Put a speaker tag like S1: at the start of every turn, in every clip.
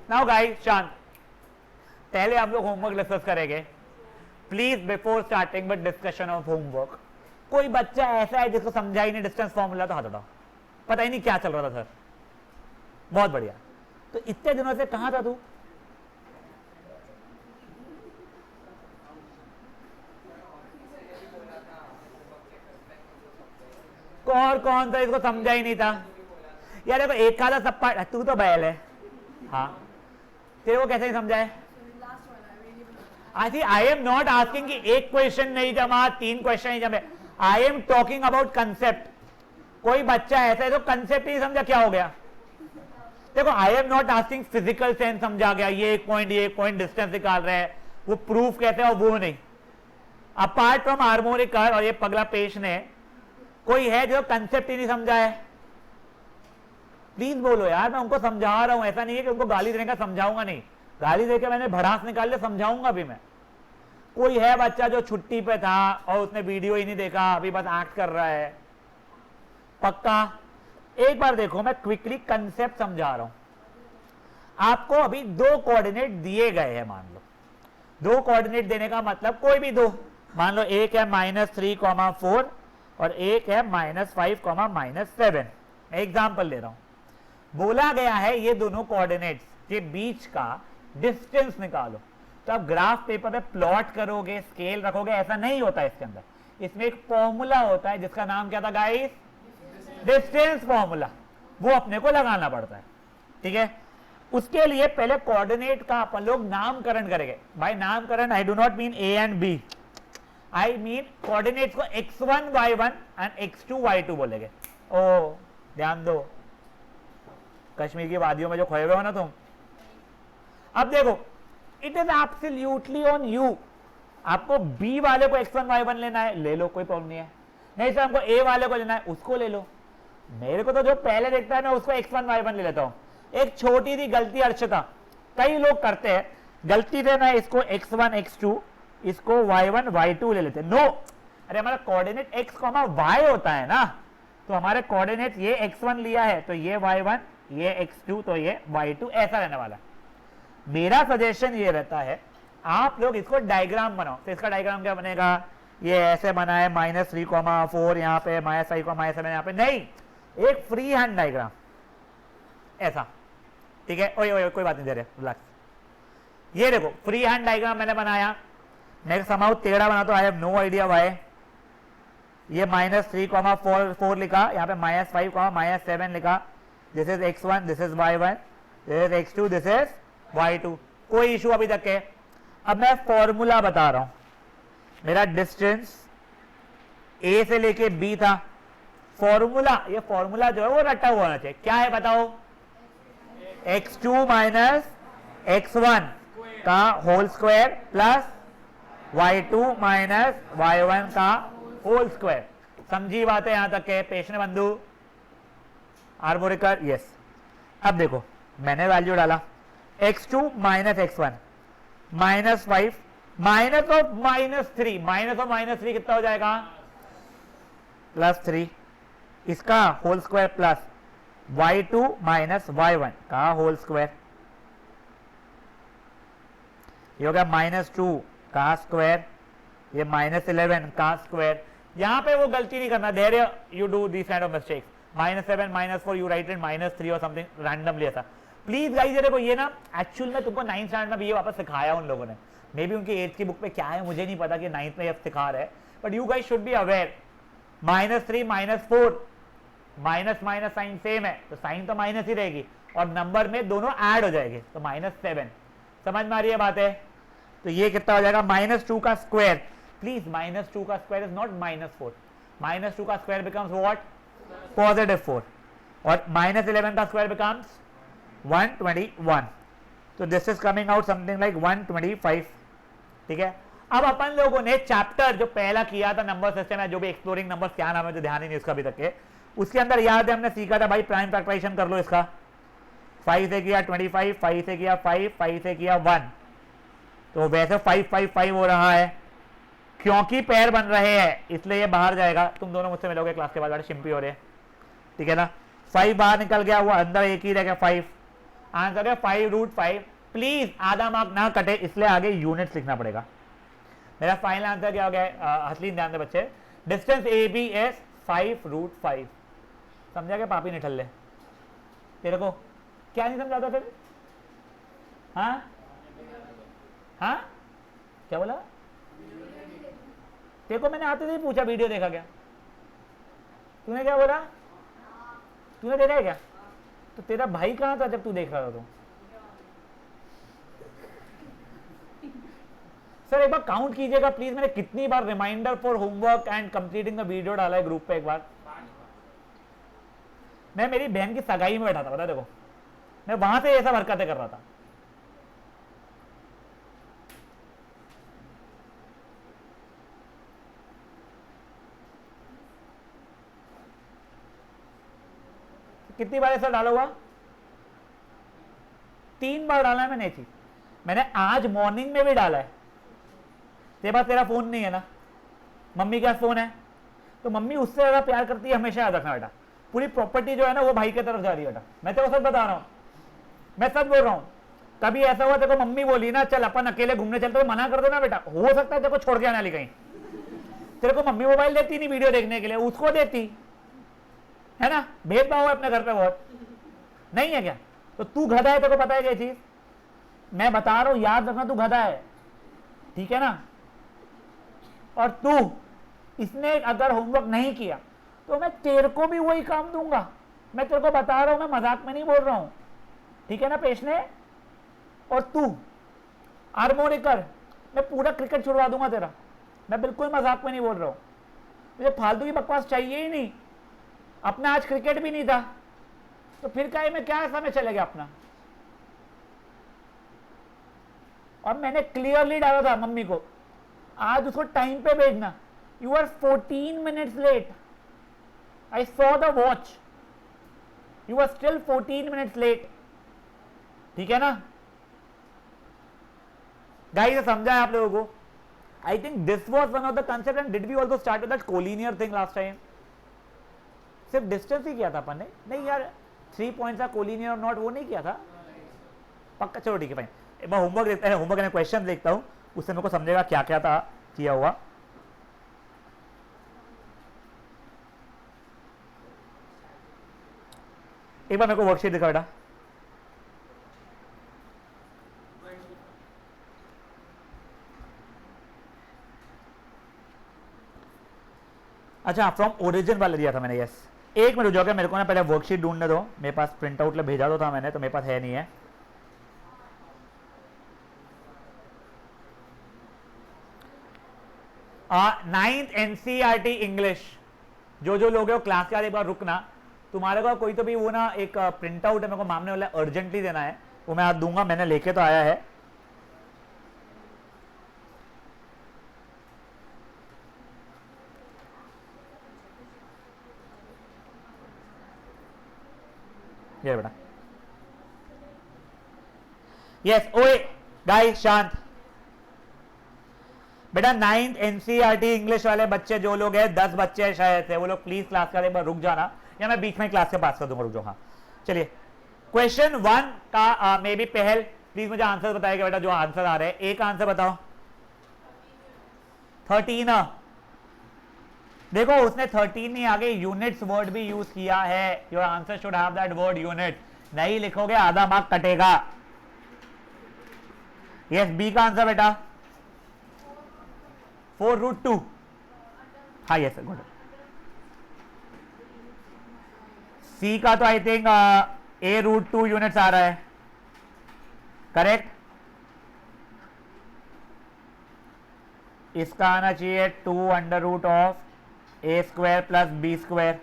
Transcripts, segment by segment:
S1: Now guys शांत, पहले हम लोग होमवर्क डिस्कस करेंगे। Please before starting with discussion of homework, कोई बच्चा ऐसा है जिसको समझा ही नहीं डिस्टेंस फॉर्मूला तो हाथ उठाओ। पता ही नहीं क्या चल रहा था सर। बहुत बढ़िया। तो इतने दिनों से कहां था तू? कौन था इसको समझा ही नहीं था यार? देखो एक आधा सब तू तो बैल है। हाँ, तेरे को कैसे नहीं समझा है? आई एम नॉट आस्किंग कि एक क्वेश्चन नहीं जमा, 3 क्वेश्चन नहीं जमे। I am talking about concept. कोई बच्चा ऐसा है तो कंसेप्ट नहीं समझा, क्या हो गया? देखो आई am not asking physical sense समझा गया, ये एक पॉइंट डिस्टेंस निकाल रहे हैं, वो प्रूफ कहते हैं, और वो नहीं। अपार्ट फ्रॉम हार्मोनिकर और ये पगला पेश ने, कोई है जो कंसेप्ट ही नहीं समझा है? प्लीज बोलो यार, मैं उनको समझा रहा हूं, ऐसा नहीं है कि उनको गाली देने का समझाऊंगा नहीं। गाली देके मैंने भड़ास निकाल ले, समझाऊंगा भी मैं। कोई है बच्चा जो छुट्टी पे था और उसने वीडियो ही नहीं देखा, अभी बस एक्ट कर रहा है? पक्का? एक बार देखो, मैं क्विकली कंसेप्ट समझा रहा हूं आपको। अभी 2 कोऑर्डिनेट दिए गए हैं, मान लो 2 कोऑर्डिनेट देने का मतलब कोई भी 2, मान लो एक है -3,4 और एक है -5, -7। एग्जाम्पल ले रहा हूं। बोला गया है ये दोनों कोऑर्डिनेट्स के बीच का डिस्टेंस निकालो। तो आप ग्राफ पेपर पे प्लॉट करोगे, स्केल रखोगे, ऐसा नहीं होता है इसके अंदर। इसमें एक फॉर्मूला होता है जिसका नाम क्या था गाइस? Distance formula. वो अपने को लगाना पड़ता है, ठीक है। उसके लिए पहले कोऑर्डिनेट का अपन लोग नामकरण करेंगे। भाई नामकरण, I do not mean A and B, I mean coordinates को x1 y1 and x2 y2 बोलेंगे। ओ ध्यान दो, कश्मीर की वादियों में जो खोए हुए हो ना तुम। अब देखो, it is absolutely on you. आपको बी वाले को x1 y1 लेना है, ले लो, कोई प्रॉब्लम नहीं है। नहीं सर हमको ए वाले को लेना है, उसको ले लो। मेरे को तो जो पहले देखता है मैं उसको x1 y1 ले लेता हूं। एक छोटी सी गलती अर्चिता कई लोग करते हैं, गलती से मैं इसको x1 x2, इसको y1 y2 ले लेते हैं। नो, अरे हमारा कोऑर्डिनेट x, y होता है ना, तो हमारे कोऑर्डिनेट ये x1 लिया है तो ये y1, ये x2 तो ये y2, ऐसा रहने वाला। मेरा सजेशन ये रहता है आप लोग इसको डायग्राम बनाओ। तो इसका डायग्राम क्या बनेगा? ये ऐसे बना है -3,4 यहाँ पे, -5,7 यहाँ पे। नहीं, एक फ्री हैंड डायग्राम ऐसा, ठीक है। ओए ओए कोई बात नहीं दे रहे, रिलैक्स। ये देखो फ्री हैंड डायग्राम मैंने बनाया। मैं समाउ टेढ़ा बना तो I have no idea why. ये -3,4 लिखा, यहाँ पे -5, -7 लिखा। This is x1, this is y1, this is x2, this is y2। कोई इशू अभी तक है? अब मैं फॉर्मूला बता रहा हूं। मेरा डिस्टेंस a से लेके b था। फॉर्मूला, ये फॉर्मूला जो है वो रटा हुआ होना चाहिए। क्या है बताओ? x2 माइनस x1 का whole square plus y2 minus y1 का होल स्क्वायर। समझी बात है यहां तक के पेशने बंधु? हार्मोनिकर, यस। अब देखो मैंने वैल्यू डाला x2 minus x1 -5 minus of -3, minus of -3 कितना हो जाएगा? +3, इसका whole square plus y2 minus y1 का होल स्क्वायर, ये हो गया -2 का स्क्वायर, ये -11 का स्क्वायर। यहां पे वो गलती नहीं करना, there you do this kind of mistakes. -7 -4 you write it -3 और समथिंग रैंडमली ऐसा। प्लीज गाइस, देखो ये ना एक्चुअल में तुमको 9th स्टैंडर्ड में भी ये वापस सिखाया उन लोगों ने। मे बी उनकी 8th की बुक पे क्या है मुझे नहीं पता कि 9th में ये सिखा रहे हैं, but you guys should be aware. -3 -4 minus minus sign same है, तो साइन तो माइनस ही रहेगी और नंबर में दोनों ऐड हो जाएंगे, तो -7। समझ में आ रही है बात है? तो ये कितना हो जाएगा? -2 का स्क्वायर। प्लीज -2 का स्क्वायर इज नॉट -4। -2 का स्क्वायर बिकम्स व्हाट? +4। और -11 का स्क्वायर बिकम्स 121। तो this is coming out something like 125। ठीक है। अब अपन लोगों ने चैप्टर जो पहला किया था नंबर सिस्टम है, जो भी एक्सप्लोरिंग नंबर, क्या नाम है जो ध्यान ही नहीं उसका अभी तक के, उसके अंदर याद है हमने सीखा था भाई प्राइम फैक्टराइजेशन कर लो इसका। 5 से किया 25, 5 से किया 5, 5 से किया 1, तो वैसे 5 5 5 हो रहा है। क्योंकि पैर बन रहे हैं इसलिए ये बाहर जाएगा। तुम दोनों मुझसे मिलोगे क्लास के बाद, बड़े शिंपी हो रहे हैं, ठीक है ना। 5 बाहर निकल गया, वो अंदर एक ही रह गया 5। आंसर है 5√5। प्लीज आधा मार्क ना कटे, इसलिए आगे यूनिट्स लिखना पड़ेगा। मेरा फाइनल आंसर क्या हो गया? हसलीन ध्यान दे बच्चे, डिस्टेंस ए बी एस 5√5। समझा क्या पापी निठल्ले? तेरे को क्या नहीं समझाता फिर? हाँ हाँ क्या बोला? तेरे को मैंने आते ही पूछा वीडियो देखा क्या? तूने क्या बोला? तूने देखा है क्या? तो तेरा भाई कहाँ था जब तू देख रहा था? तो सर एक बार काउंट कीजिएगा प्लीज, मैंने कितनी बार reminder for homework and completing the video डाला है ग्रुप पे। एक बार मैं मेरी बहन की सगाई में बैठा था, पता देखो, मैं वहां से ये सब हरकतें कर रहा था। कितनी बार ऐसा डाला हुआ? 3 बार डाला है मैंने चीज। मैंने आज मॉर्निंग में भी डाला है। तेरे पास तेरा फोन नहीं है ना, मम्मी के पास फोन है, तो मम्मी उससे ज्यादा प्यार करती है, हमेशा याद रखना बेटा। पूरी प्रॉपर्टी जो है ना वो भाई की तरफ जा रही है बेटा। मैं तेरे को सच बता रहा हूं, मैं सच बोल रहा हूं। कभी ऐसा हुआ तेरे को मम्मी बोली ना चल अपन अकेले घूमने चलते, तो मना कर दो ना बेटा, हो सकता है तेरे को छोड़ के आने वाली कहीं। तेरे को मम्मी मोबाइल देती नहीं वीडियो देखने के लिए, उसको देती है ना। भेदभाव है अपने घर पे बहुत, नहीं है क्या? तो तू गधा है, तेरे को पता है क्या चीज? मैं बता रहा हूं, याद रखना, तू गधा है, ठीक है ना। और तू इसने अगर होमवर्क नहीं किया तो मैं तेरे को भी वही काम दूंगा। मैं तेरे को बता रहा हूं, मैं मजाक में नहीं बोल रहा हूं, ठीक है ना पेशने। और तू आर्मोरी कर, मैं पूरा क्रिकेट छुड़वा दूंगा तेरा। मैं बिल्कुल मजाक में नहीं बोल रहा हूं, मुझे फालतू की बकवास चाहिए ही नहीं। अपना आज क्रिकेट भी नहीं था, तो फिर क्या में क्या समय चलेगा अपना। और मैंने क्लियरली डाला था मम्मी को, आज उसको टाइम पे भेजना। You are 14 minutes late, I saw the watch, you are still 14 minutes late, ठीक है ना गाइस? समझा है आप लोगों को? I think this was one of the concept. And did we also start with that collinear thing last time? सिर्फ distance ही किया था अपन ने, नहीं यार 3 पॉइंट्स का कोलिनियर और नॉट वो नहीं किया था पक्का। चलो ठीक है फाइन, मैं होमवर्क देखता है, होमवर्क में क्वेश्चन देखता हूं, उससे मेरे को समझेगा क्या क्या था किया हुआ। एक बार मेरे को वर्कशीट दिखा बेटा। अच्छा फ्रॉम ओरिजिन वाला दिया था मैंने, यस। एक मिनट हो जाएगा, मेरे को ना पहले वर्कशीट ढूंढने दो। मेरे पास प्रिंट आउट भेजा तो था मैंने, तो मेरे पास है नहीं है। नाइन्थ एनसीईआरटी इंग्लिश, जो जो लोग हो क्लास के बाद एक बार रुकना। तुम्हारे को कोई तो भी वो ना एक प्रिंट आउट है, मेरे को मामने वाला अर्जेंटली देना है, वो मैं आज दूंगा। मैंने लेके तो आया है। ये बेटा, यस। ओए गाइस शांत बेटा। 9th एनसीईआरटी इंग्लिश वाले बच्चे जो लोग हैं, 10 बच्चे हैं शायद से, वो लोग प्लीज क्लास का एक बार रुक जाना, या मैं बीच में क्लास के पास कर दूंगा, रुक जाओ। हाँ चलिए, क्वेश्चन 1 का मे बी पहल प्लीज मुझे आंसर बताएगा बेटा, जो आंसर आ रहे हैं। एक आंसर बताओ। 13। देखो उसने 13 नहीं, आगे यूनिट्स वर्ड भी यूज किया है। Your answer should have that word unit. नहीं लिखोगे आधा मार्क कटेगा। यस, बी का आंसर बेटा 4√2। हाँ यस गुड। सी का तो आई थिंक A√2 यूनिट्स आ रहा है, करेक्ट। इसका आना चाहिए 2√(a² + b²।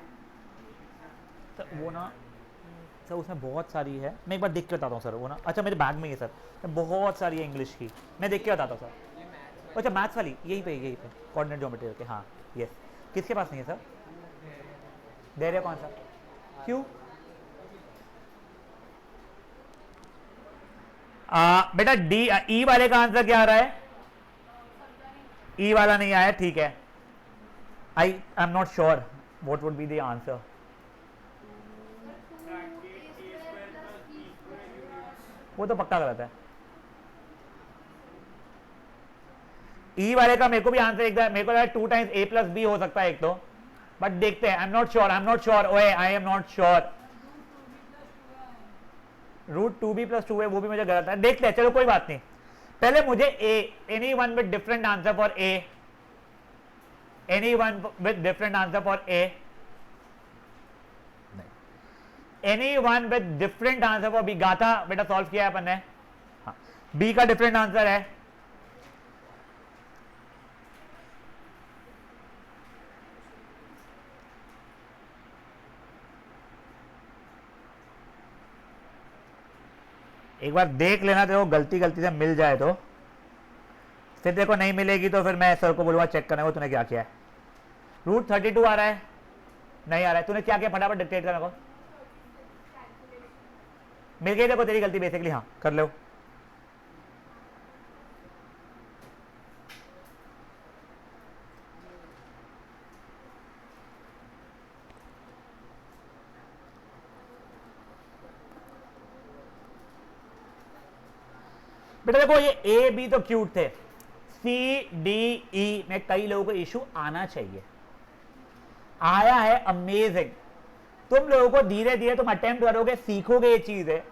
S1: तो वो ना सर उसमें बहुत सारी है, मैं एक बार देख के बताता हूँ सर। वो ना अच्छा मेरे बैग में ही है सर, बहुत सारी है इंग्लिश की, मैं देख के बताता हूँ सर। अच्छा मैथ्स वाली यहीं पे कोऑर्डिनेट ज्योमेट्री के। हाँ यस। किसके पास नहीं है सर? दे रहे कौन सा? क्यों? बेटा डी ई वाले का आंसर क्या आ रहा है? ई वाला नहीं आया, ठीक है। आई am not sure what would be the answer. वो तो पक्का गलत है। ई वाले का मेरे को भी आंसर एक मेरे को लगा 2 टाइम्स a प्लस बी हो सकता है एक तो, बट देखते हैं। आई एम नॉट श्योर ओए, I am not sure. Root 2b plus 2a वो भी मुझे गलत है, देखते हैं, चलो कोई बात नहीं। पहले मुझे a, anyone with different answer for a, anyone with different answer for a, anyone with different answer for B. Gatha बेटा सॉल्व किया है अपन ने, हाँ, बी का डिफरेंट आंसर है। एक बार देख लेना, देखो गलती से मिल जाए तो, फिर देखो नहीं मिलेगी तो फिर मैं सर को बोलूंगा चेक करने को तूने क्या किया है। रूट 32 आ रहा है, नहीं आ रहा है, तूने क्या किया फटाफट डिक्टेट करने को। मिल गई, देखो तेरी गलती बेसिकली, हाँ कर लो। बेटा देखो ये ए बी तो क्यूट थे, सी डी ई में कई लोगों को इशू आना चाहिए, आया है, अमेजिंग। तुम लोगों को धीरे धीरे तुम अटेम्प्ट करोगे, सीखोगे, ये चीज है,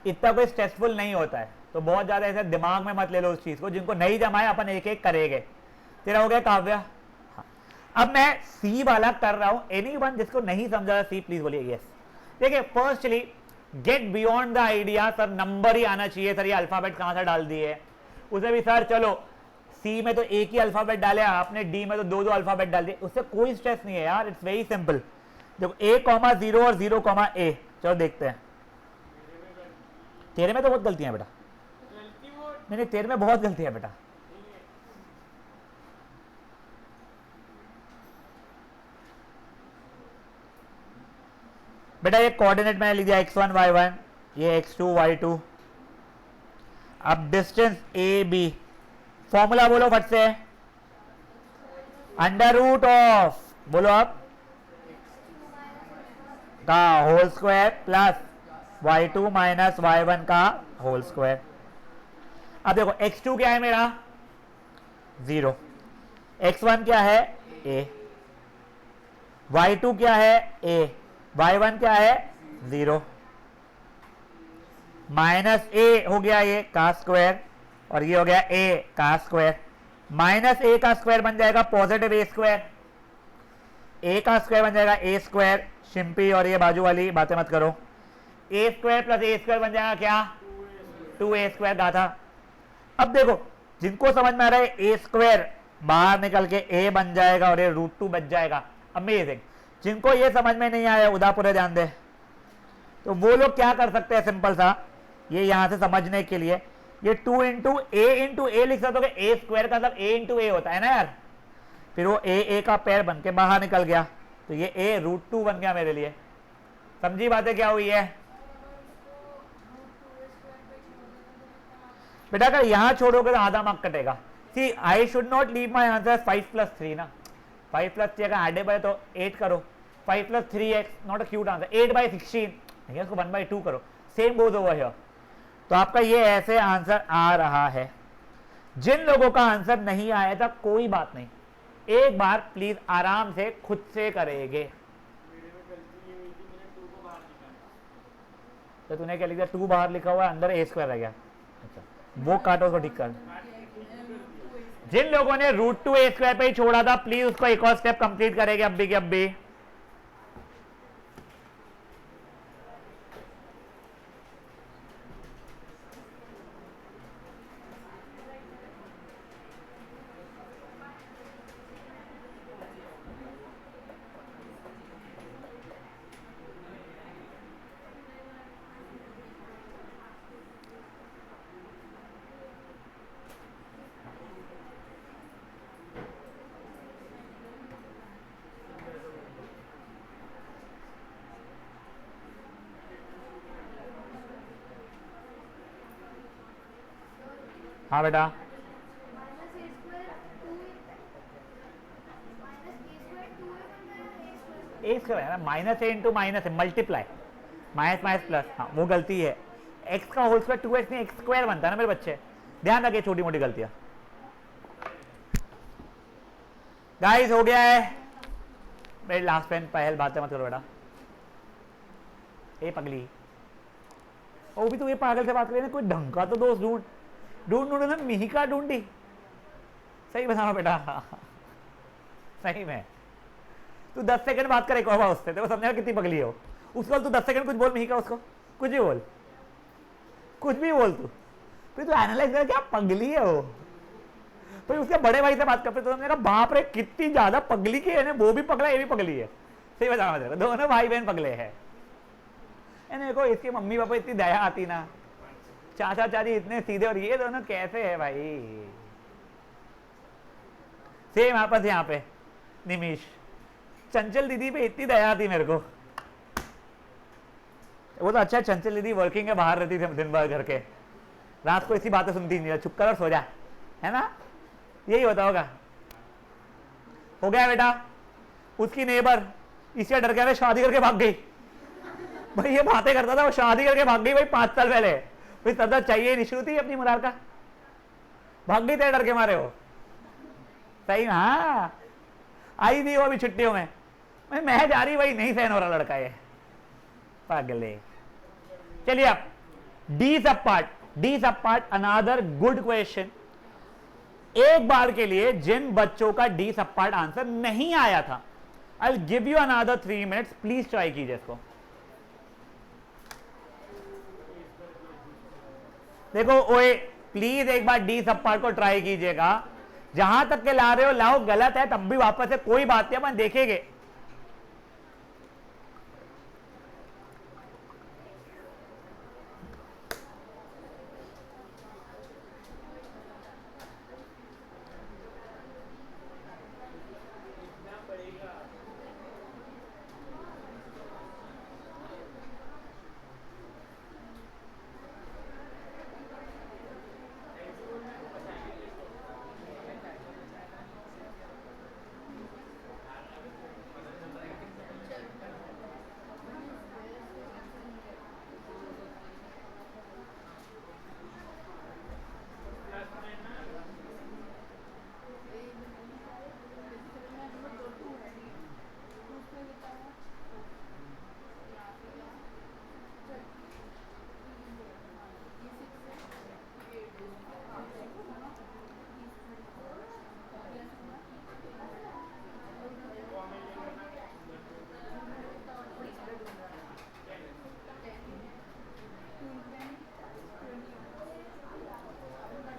S1: इतना कोई स्ट्रेसफुल नहीं होता है। तो बहुत ज्यादा ऐसे दिमाग में मत ले लो उस चीज को, जिनको नहीं जमाए अपन एक एक करेंगे। तेरा हो गया काव्या, हाँ। अब मैं सी वाला कर रहा हूं, एनी वन जिसको नहीं समझा सी प्लीज बोलिए यस। देखिए firstly get beyond the idea, sir number ही आना चाहिए, सर ये अल्फाबेट कहां से डाल दिए, उसे भी सर चलो सी में तो एक ही अल्फाबेट डाले आपने, डी में तो दो दो अल्फाबेट डाल दिए, उससे कोई स्ट्रेस नहीं है यार, इट्स वेरी सिंपल। देखो a,0 और 0,a, चलो देखते हैं। तेरे में तो बहुत गलतियां बेटा, नहीं तेरे में बहुत गलतियां बेटा। बेटा ये कोऑर्डिनेट मैंने लिख दिया x1 y1, ये x2 y2। अब डिस्टेंस ए बी, फॉर्मूला बोलो फट से, अंडर रूट ऑफ, बोलो आप, का whole square plus y2 minus y1 का होल स्क्वायर। अब देखो x2 क्या है मेरा 0, x1 क्या है a, y2 क्या है a, y1 क्या है 0, माइनस a हो गया ये का स्क्वायर, और ये हो गया a का स्क्वायर, माइनस a का स्क्वायर बन जाएगा पॉजिटिव a स्क्वायर, a का स्क्वायर बन जाएगा a स्क्वायर, शिंपी और ये बाजू वाली बातें मत करो, a square plus a square बन जाएगा क्या 2a स्क्वायर गाथा। अब देखो जिनको समझ में आ रहा है a स्क्वायर बाहर निकल के a बन जाएगा और ये √2 बच जाएगा, अमेजिंग। जिनको ये समझ में नहीं आया उदापुरे ध्यान दे, तो वो लोग क्या कर सकते हैं, सिंपल सा, ये यहां से समझने के लिए ये 2 इंटू ए लिख सकते हो, ए स्क्वायर का मतलब a इंटू ए होता है ना यार, फिर वो a का पैर बन के बाहर निकल गया, तो ये a √2 बन गया मेरे लिए। समझी बातें क्या हुई है बेटा? अगर यहां छोड़ोगे तो आधा मार्क कटेगा। See I should not leave my answer 5 + 3 ना, 5 + 3 अगर एडेबल है तो 8 करो, 5 + 3x not a cute answer, 8/16 उसको 1/2 करो, सेम गोज ओवर हियर। तो आपका ये ऐसे आंसर आ रहा है। जिन लोगों का आंसर नहीं आया था कोई बात नहीं, एक बार प्लीज आराम से खुद से करेंगे। तो तूने क्या लिखा, 2 बाहर लिखा हुआ है, अंदर a स्क्वायर रह गया। अच्छा वो काटो, उसको ठीक कर। जिन लोगों ने √2 a स्क्वायर पे ही छोड़ा था प्लीज उसको एक और स्टेप कंप्लीट करेंगे अब भी कि अब भी। हाँ बेटा, ए स्क्वायर है ना, -a इंटू माइनस है, मल्टीप्लाई, माइनस माइनस प्लस, हाँ वो गलती है। एक्स का होल स्क्वायर 2x नहीं एक्स स्क्वायर बनता है ना मेरे बच्चे, ध्यान रखिए छोटी मोटी गलतियां। गाइस हो गया है मेरी लास्ट पेन, पहल बातें मत करो बेटा। ए पगली, ओ भी तू ये पागल से बात करे ना, कोई ढंग का तो दोस्त ढूंढ ढूंढ ना, मिहिका ढूंढी। सही बताना बेटा, सही में तू 10 सेकंड बात करे कहोगा उससे, देखो समझा कितनी पगली हो। उसको तू 10 सेकंड कुछ बोल मिहिका, उसको कुछ भी बोल, कुछ भी बोल तू, फिर तू एनालाइज कर क्या पगली है वो। फिर उसके बड़े भाई से बात करते तो समझेगा बाप रे कितनी ज्यादा पगली की है, वो भी पगला ये भी पगली है। सही बताना मेरे को, दोनों भाई बहन पगले हैं। देखो इसके मम्मी पापा इतनी दया आती ना, चाचा चाची इतने सीधे, और ये दोनों कैसे है भाई। सेम आपस यहाँ पे निमिष, चंचल दीदी पे इतनी दया आती मेरे को। वो तो अच्छा चंचल दीदी वर्किंग है, बाहर रहती थी दिन भर घर के, रात को इसी बातें सुनती नहीं, चुप कर और सो जा, है ना, यही होता होगा। हो गया बेटा, उसकी नेबर इससे डर के शादी करके भाग गई। भाई ये बातें करता था, वो शादी करके भाग गई भाई 5 साल पहले। भाई तब चाहिए नहीं शुरू थी अपनी मुरार का, भाग गई तेरे डर के मारे हो। सही, हाँ आई थी वो अभी छुट्टियों में, मैं जा रही, भाई नहीं सहन हो रहा लड़का ये पागले। चलिए अब डी सब पार्ट, अनदर गुड क्वेश्चन। एक बार के लिए जिन बच्चों का डी सब पार्ट आंसर नहीं आया था, I will give you another 3 minutes, please try कीजिए इसको। देखो ओए प्लीज एक बार डी सब पार्ट को ट्राई कीजिएगा, जहां तक के ला रहे हो लाओ, गलत है तब भी वापस से कोई बात नहीं, अपन देखेंगे।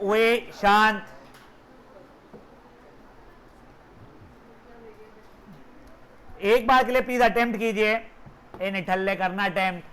S1: ओए शांत, एक बार के लिए प्लीज अटेम्प्ट कीजिए, ए निठल्ले करना अटेम्प्ट।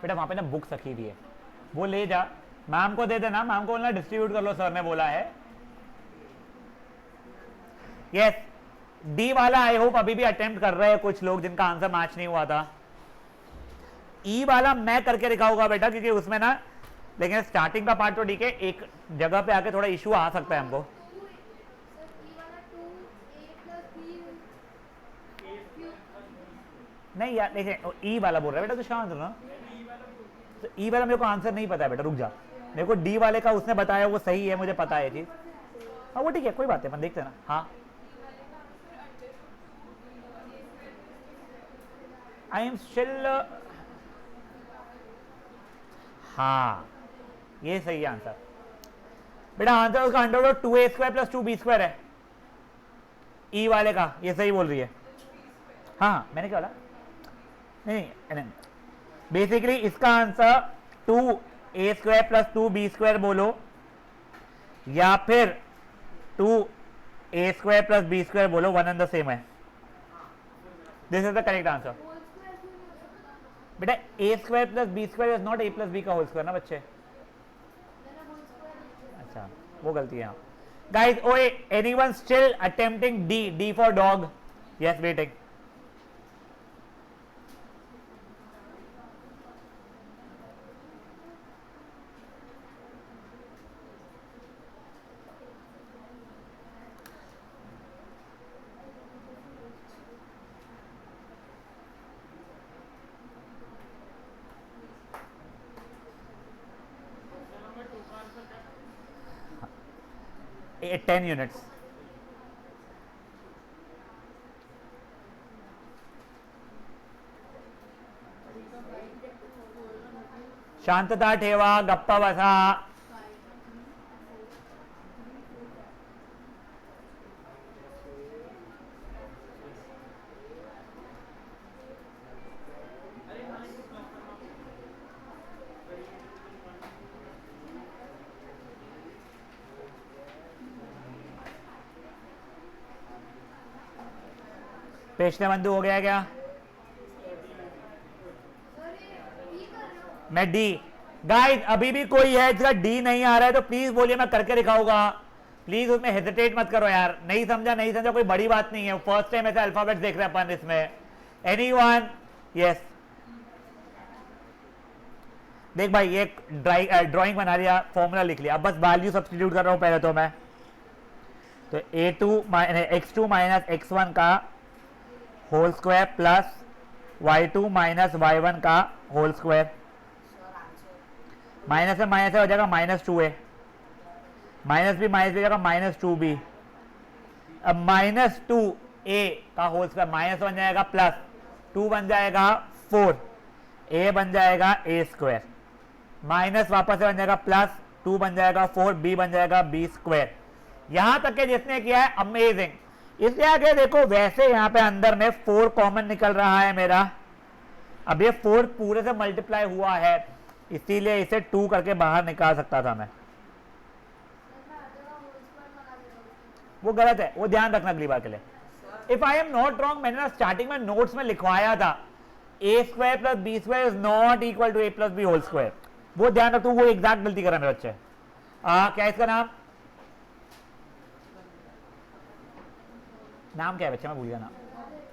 S1: बेटा वहां पे ना बुक्स रखी हुई है, वो ले जा, मैम को दे देना, मैम को बोलना डिस्ट्रीब्यूट कर लो, सर ने बोला है। यस, डी वाला आई होप अभी भी अटेम्प्ट कर रहे हैं कुछ लोग जिनका आंसर मैच नहीं हुआ था। ई वाला मैं करके दिखाऊंगा बेटा, क्योंकि उसमें ना, लेकिन स्टार्टिंग का पार्ट तो ठीक है, एक जगह पे आके थोड़ा इशू आ सकता है हमको। नहीं यार देखिए, ई वाला बोल रहा है बेटा, तो शांत ना, तो ई वाला मेरे को आंसर नहीं पता है बेटा, रुक जा, मेरे को डी वाले का उसने बताया वो सही है, मुझे पता है चीज। हाँ वो ठीक है, कोई बात है, अपन देखते हैं ना। हाँ आई एम स्टिल, हाँ ये सही है आंसर बेटा। आंसर उसका अंडर 2a² + 2b² है, ई वाले का, ये सही बोल रही है। हाँ मैंने क्या बोला, नहीं बेसिकली इसका आंसर 2a² + 2b² बोलो, या फिर 2a² + b² बोलो, वन एंड द सेम है। This is the correct answer बेटा। a² + b² is not a + b का होल स्क्वायर ना बच्चे। अच्छा वो गलती है यहाँ गाइस. ओए anyone still attempting D? D for dog. Yes waiting. At 10 units. शांतता ठेवा, गप्पा बसा. पेशने बंधु हो गया क्या? मैं डी. गाइस अभी भी कोई है जिसका डी नहीं आ रहा है तो प्लीज बोलिए, मैं करके दिखाऊंगा. प्लीज उसमें हेजिटेट मत करो यार. नहीं समझा कोई बड़ी बात नहीं है. फर्स्ट टाइम ऐसे अल्फाबेट देख रहे हैं अपन इसमें. एनीवन? यस. देख भाई एक ड्राइंग बना लिया, फॉर्मूला लिख लिया. अब बस वैल्यू सब्स्टिट्यूट कर रहा हूं पहले तो मैं. तो x2 माइनस x1 का whole square plus y2 minus y1 का होल स्क्वायर. माइनस से माइनस हो जाएगा -2a. माइनस भी हो जाएगा -2b. अब -2a का होल स्क्वायर माइनस बन जाएगा प्लस 2 बन जाएगा 4. a बन जाएगा a स्क्वायर. माइनस वापस से बन जाएगा प्लस 2 बन जाएगा 4. b बन जाएगा b स्क्वायर. यहां तक के जिसने किया है अमेजिंग. इसलिए आगे देखो वैसे यहां पे अंदर में 4 कॉमन निकल रहा है मेरा. अब ये 4 पूरे से मल्टीप्लाई हुआ है इसीलिए इसे 2 करके बाहर निकाल सकता था मैं. वो गलत है, वो ध्यान रखना अगली बार के लिए. If I am not wrong, मैंने ना स्टार्टिंग में नोट्स में लिखवाया था a square plus B square is not equal to a plus B whole square. वो ध्यान रखो, वो एग्जैक्ट गलती करा मेरे बच्चे. क्या इसका नाम क्या है बच्चे? मैं भूल गया नाम.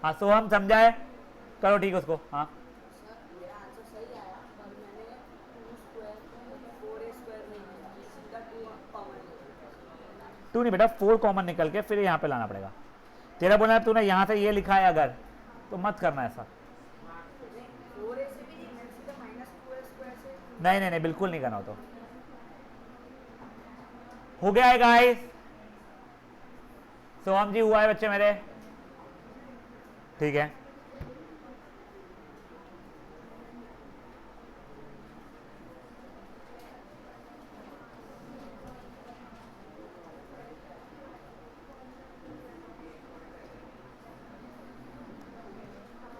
S1: हाँ सोहम समझा है. करो ठीक है उसको. हाँ तू नहीं बेटा, 4 कॉमन निकल के फिर यहाँ पे लाना पड़ेगा. तेरा बोलना है तूने यहाँ से ये लिखा है अगर, तो मत करना ऐसा. नहीं बिल्कुल नहीं करना हो. तो हो गया है गाइस. सोहम जी हुआ है बच्चे मेरे? ठीक है.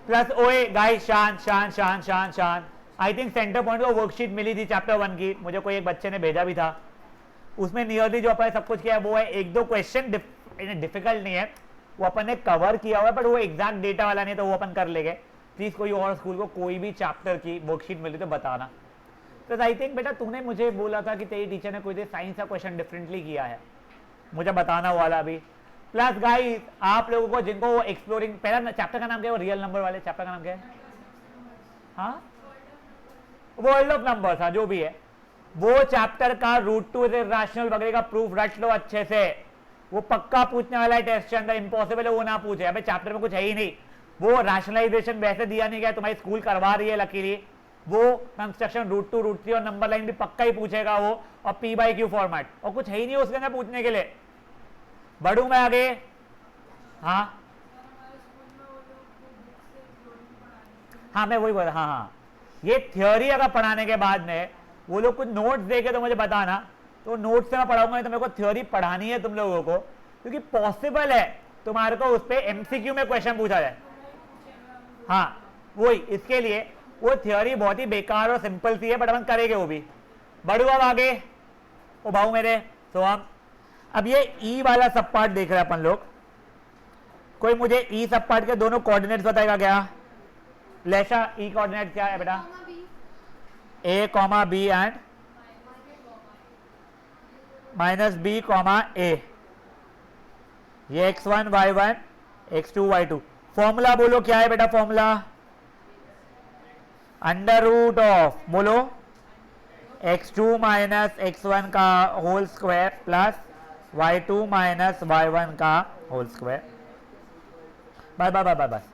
S1: प्लस ओए गाइस शान. आई थिंक सेंटर पॉइंट को वर्कशीट मिली थी चैप्टर 1 की. मुझे कोई एक बच्चे ने भेजा भी था. उसमें नियरली जो अपन सब कुछ किया है वो है 1-2 क्वेश्चन. डिफिकल्ट नहीं है, वो अपन ने कवर किया हुआ है, बट वो एग्जैक्ट डेटा वाला नहीं, तो वो अपन कर लेंगे. प्लीज कोई और स्कूल को कोई भी चैप्टर की वर्कशीट मिली तो बताना. तो आई थिंक बेटा तूने मुझे बोला था कि तेरी टीचर ने कोई साइंस का क्वेश्चन डिफरेंटली किया है, मुझे बताना वाला अभी. प्लस गाइस आप लोगों को जिनको एक्सप्लोरिंग, पहला चैप्टर का नाम क्या है? वो रियल नंबर वाले चैप्टर का नाम क्या है? हाँ वर्ल्ड ऑफ नंबर्स. हाँ जो भी है वो चैप्टर का रूट टू इररेशनल वगैरह का प्रूफ रट लो अच्छे से. वो पक्का पूछने वाला है टेस्ट के अंदर. इंपॉसिबल है वो ना पूछे. अबे चैप्टर में कुछ है ही नहीं. वो रैशनलाइजेशन वैसे दिया नहीं गया, तुम्हारी स्कूल करवा रही है लकीली. वो कंस्ट्रक्शन रूट 2 रूट 3 और नंबर लाइन भी पक्का ही पूछेगा वो, और P/Q फॉर्मेट, और कुछ है ही नहीं उसके अंदर पूछने के लिए. बढ़ू मैं आगे. हाँ मैं वही बोल रहा. हाँ ये थियोरी अगर पढ़ाने के बाद में वो लोग कुछ नोट्स देके तो मुझे बताना. तो नोट्स से मैं पढ़ाऊंगा, तो मेरे को थ्योरी पढ़ानी है तुम लोगों को, क्योंकि पॉसिबल है तुम्हारे को उस पे MCQ में क्वेश्चन पूछा जाए. हाँ वही, इसके लिए वो थ्योरी बहुत ही बेकार और सिंपल सी है, बट अपन करेंगे वो भी. बढ़ू अब आगे. ओ भाऊ मेरे. तो हम अब ये E वाला सब पार्ट देख रहे हैं अपन लोग. कोई मुझे E सब पार्ट के दोनों कोऑर्डिनेट्स बताएगा क्या? लेशा E कोऑर्डिनेट क्या है बेटा? A, B and minus B comma A, ये x1 y1 x2 y2। Formula बोलो क्या है बेटा, फॉर्मूला अंडर रूट ऑफ, बोलो x2 माइनस x1 का whole square plus y2 minus y1 का होल स्क्वायर। बस बस बस बस।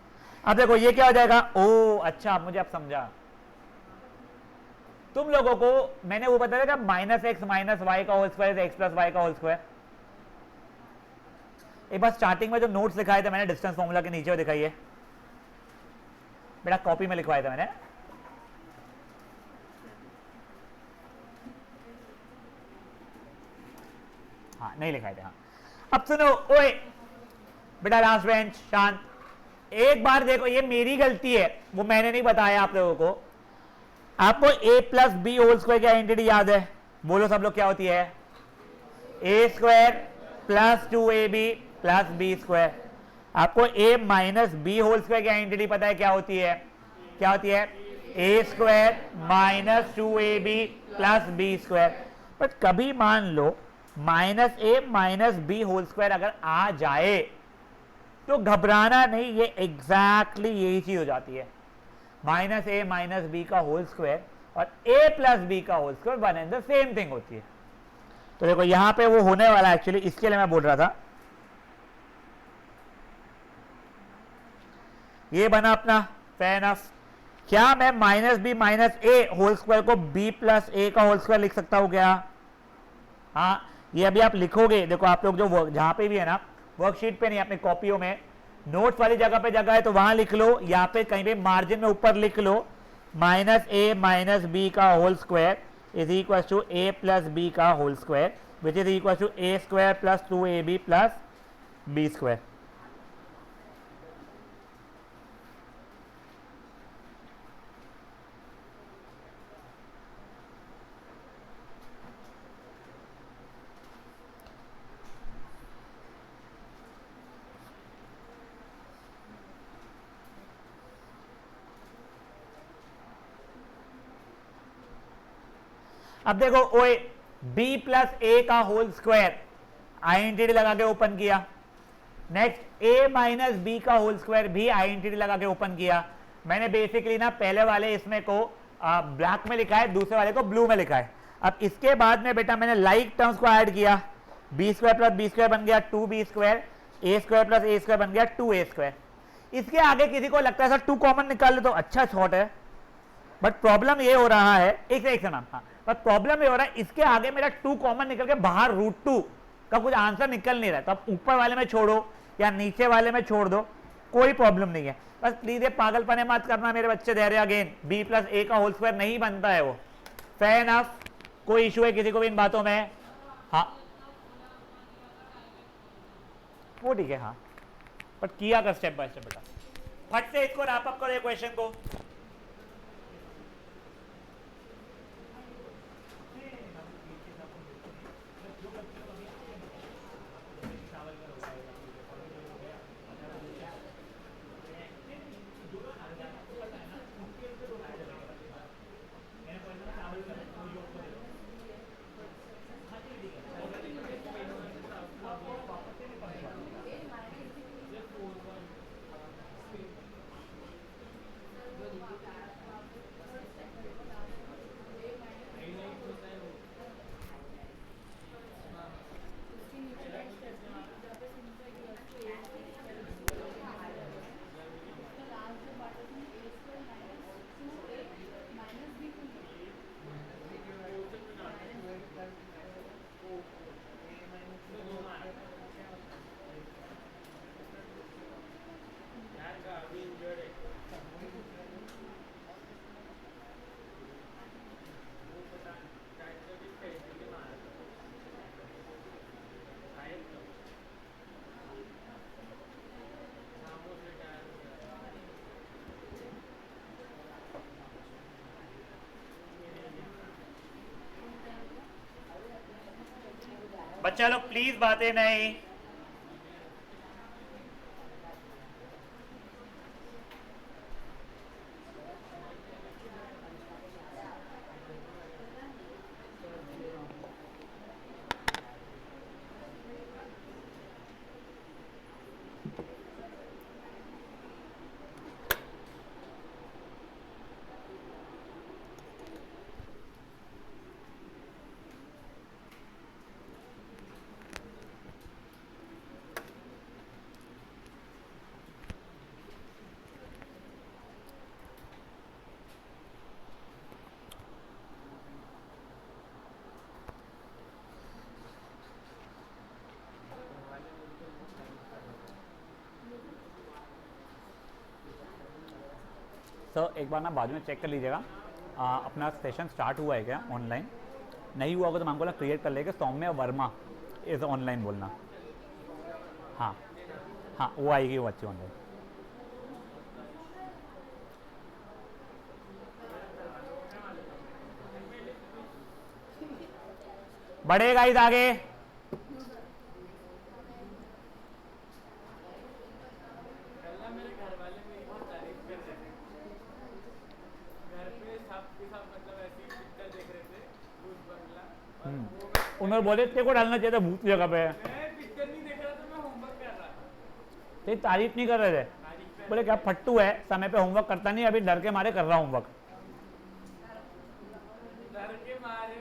S1: अब देखो ये क्या हो जाएगा, ओ अच्छा मुझे अब समझा। तुम लोगों को मैंने वो बताया था माइनस एक्स माइनस वाई का whole square X plus Y का होल स्क्वायर। एक बार स्टार्टिंग में जो नोट्स लिखाए थे मैंने डिस्टेंस फॉर्मूला के नीचे दिखाइए बेटा, कॉपी में लिखवाया था मैंने। हाँ नहीं लिखाए थे। हाँ अब सुनो, ओए बेटा लास्ट बेंच शांत, एक बार देखो, ये मेरी गलती है, वो मैंने नहीं बताया आप लोगों को। आपको a plus B whole square की आइडेंटिटी याद है, बोलो सब लोग क्या होती है, A square plus 2ab plus B square. आपको a minus B whole square की आइडेंटिटी पता है क्या होती है, क्या होती है, A square minus 2ab plus B square. But कभी मान लो minus A minus B whole square अगर आ जाए तो घबराना नहीं, ये एग्जैक्टली यही चीज हो जाती है, माइनस ए माइनस बी का होल स्क्वायर और ए प्लस बी का whole square one and the same thing होती है। तो देखो यहां पे वो होने वाला, एक्चुअली इसके लिए मैं बोल रहा था, ये बना अपना फेयर इनफ। क्या मैं माइनस बी माइनस ए होल स्क्वायर को बी प्लस ए का होल स्क्वायर लिख सकता हूं क्या? हाँ, ये अभी आप लिखोगे, देखो आप लोग जो जहां पे भी है ना, वर्कशीट पे नहीं अपने कॉपियों में, नोट्स वाली जगह पे जगह है तो वहां लिख लो, यहाँ पे कहीं पे मार्जिन में ऊपर लिख लो माइनस ए माइनस बी का whole square is equal to A plus B का whole square which is equal to A square plus 2ab plus B square. अब देखो ओए, b प्लस ए का होल स्क्वायर आइडेंटिटी लगा के ओपन किया, next a minus B का whole square भी आइडेंटिटी लगा के ओपन किया। मैंने बेसिकली ना पहले वाले इसमें को ब्लैक में लिखा है, दूसरे वाले को ब्लू में लिखा है। अब इसके बाद में बेटा मैंने लाइक टर्म्स को ऐड किया, B square plus B square बन गया 2b square, A square plus A square बन गया 2a स्क्वायर। इसके आगे किसी को लगता है सर 2 कॉमन निकाल लो तो अच्छा शॉर्ट है, बट प्रॉब्लम ये हो रहा है, एक नाम, हाँ, बट प्रॉब्लम ये हो रहा है इसके आगे मेरा 2 कॉमन निकल के बाहर √2 का कुछ आंसर निकल नहीं रहा है। तो आप ऊपर वाले में छोड़ो या नीचे वाले में छोड़ दो, कोई प्रॉब्लम नहीं है। बस प्लीज ये पागलपने मत करना मेरे बच्चे, दे रहे अगेन b प्लस ए का होल स्क्वायर नहीं बनता है वो, फेयर इनफ। कोई इशू है किसी को भी इन बातों में? हाँ वो ठीक है, हाँ बट किया कर स्टेप बाय स्टेप बेटा, फट से इसको रैप अप करो क्वेश्चन को। बच्चा लोग प्लीज बातें नहीं, सर एक बार ना बाद में चेक कर लीजिएगा अपना सेशन स्टार्ट हुआ है क्या ऑनलाइन, नहीं हुआ होगा तो मैं हमको ना क्रिएट कर लेगा सौम्य वर्मा इज ऑनलाइन बोलना। हाँ हाँ वो आएगी वो अच्छी ऑनलाइन। बढ़ेगा इस आगे। उन्होंने बोले तेरे को डालना चाहिए था भूत जगह पे।
S2: पिक्चर नहीं देख रहा तो मैं होमवर्क कर रहा था।
S1: तेरी तारीफ नहीं कर रहे थे, बोले क्या फट्टू है समय पे होमवर्क करता नहीं, अभी डर के मारे कर रहा होमवर्क।
S2: डर के मारे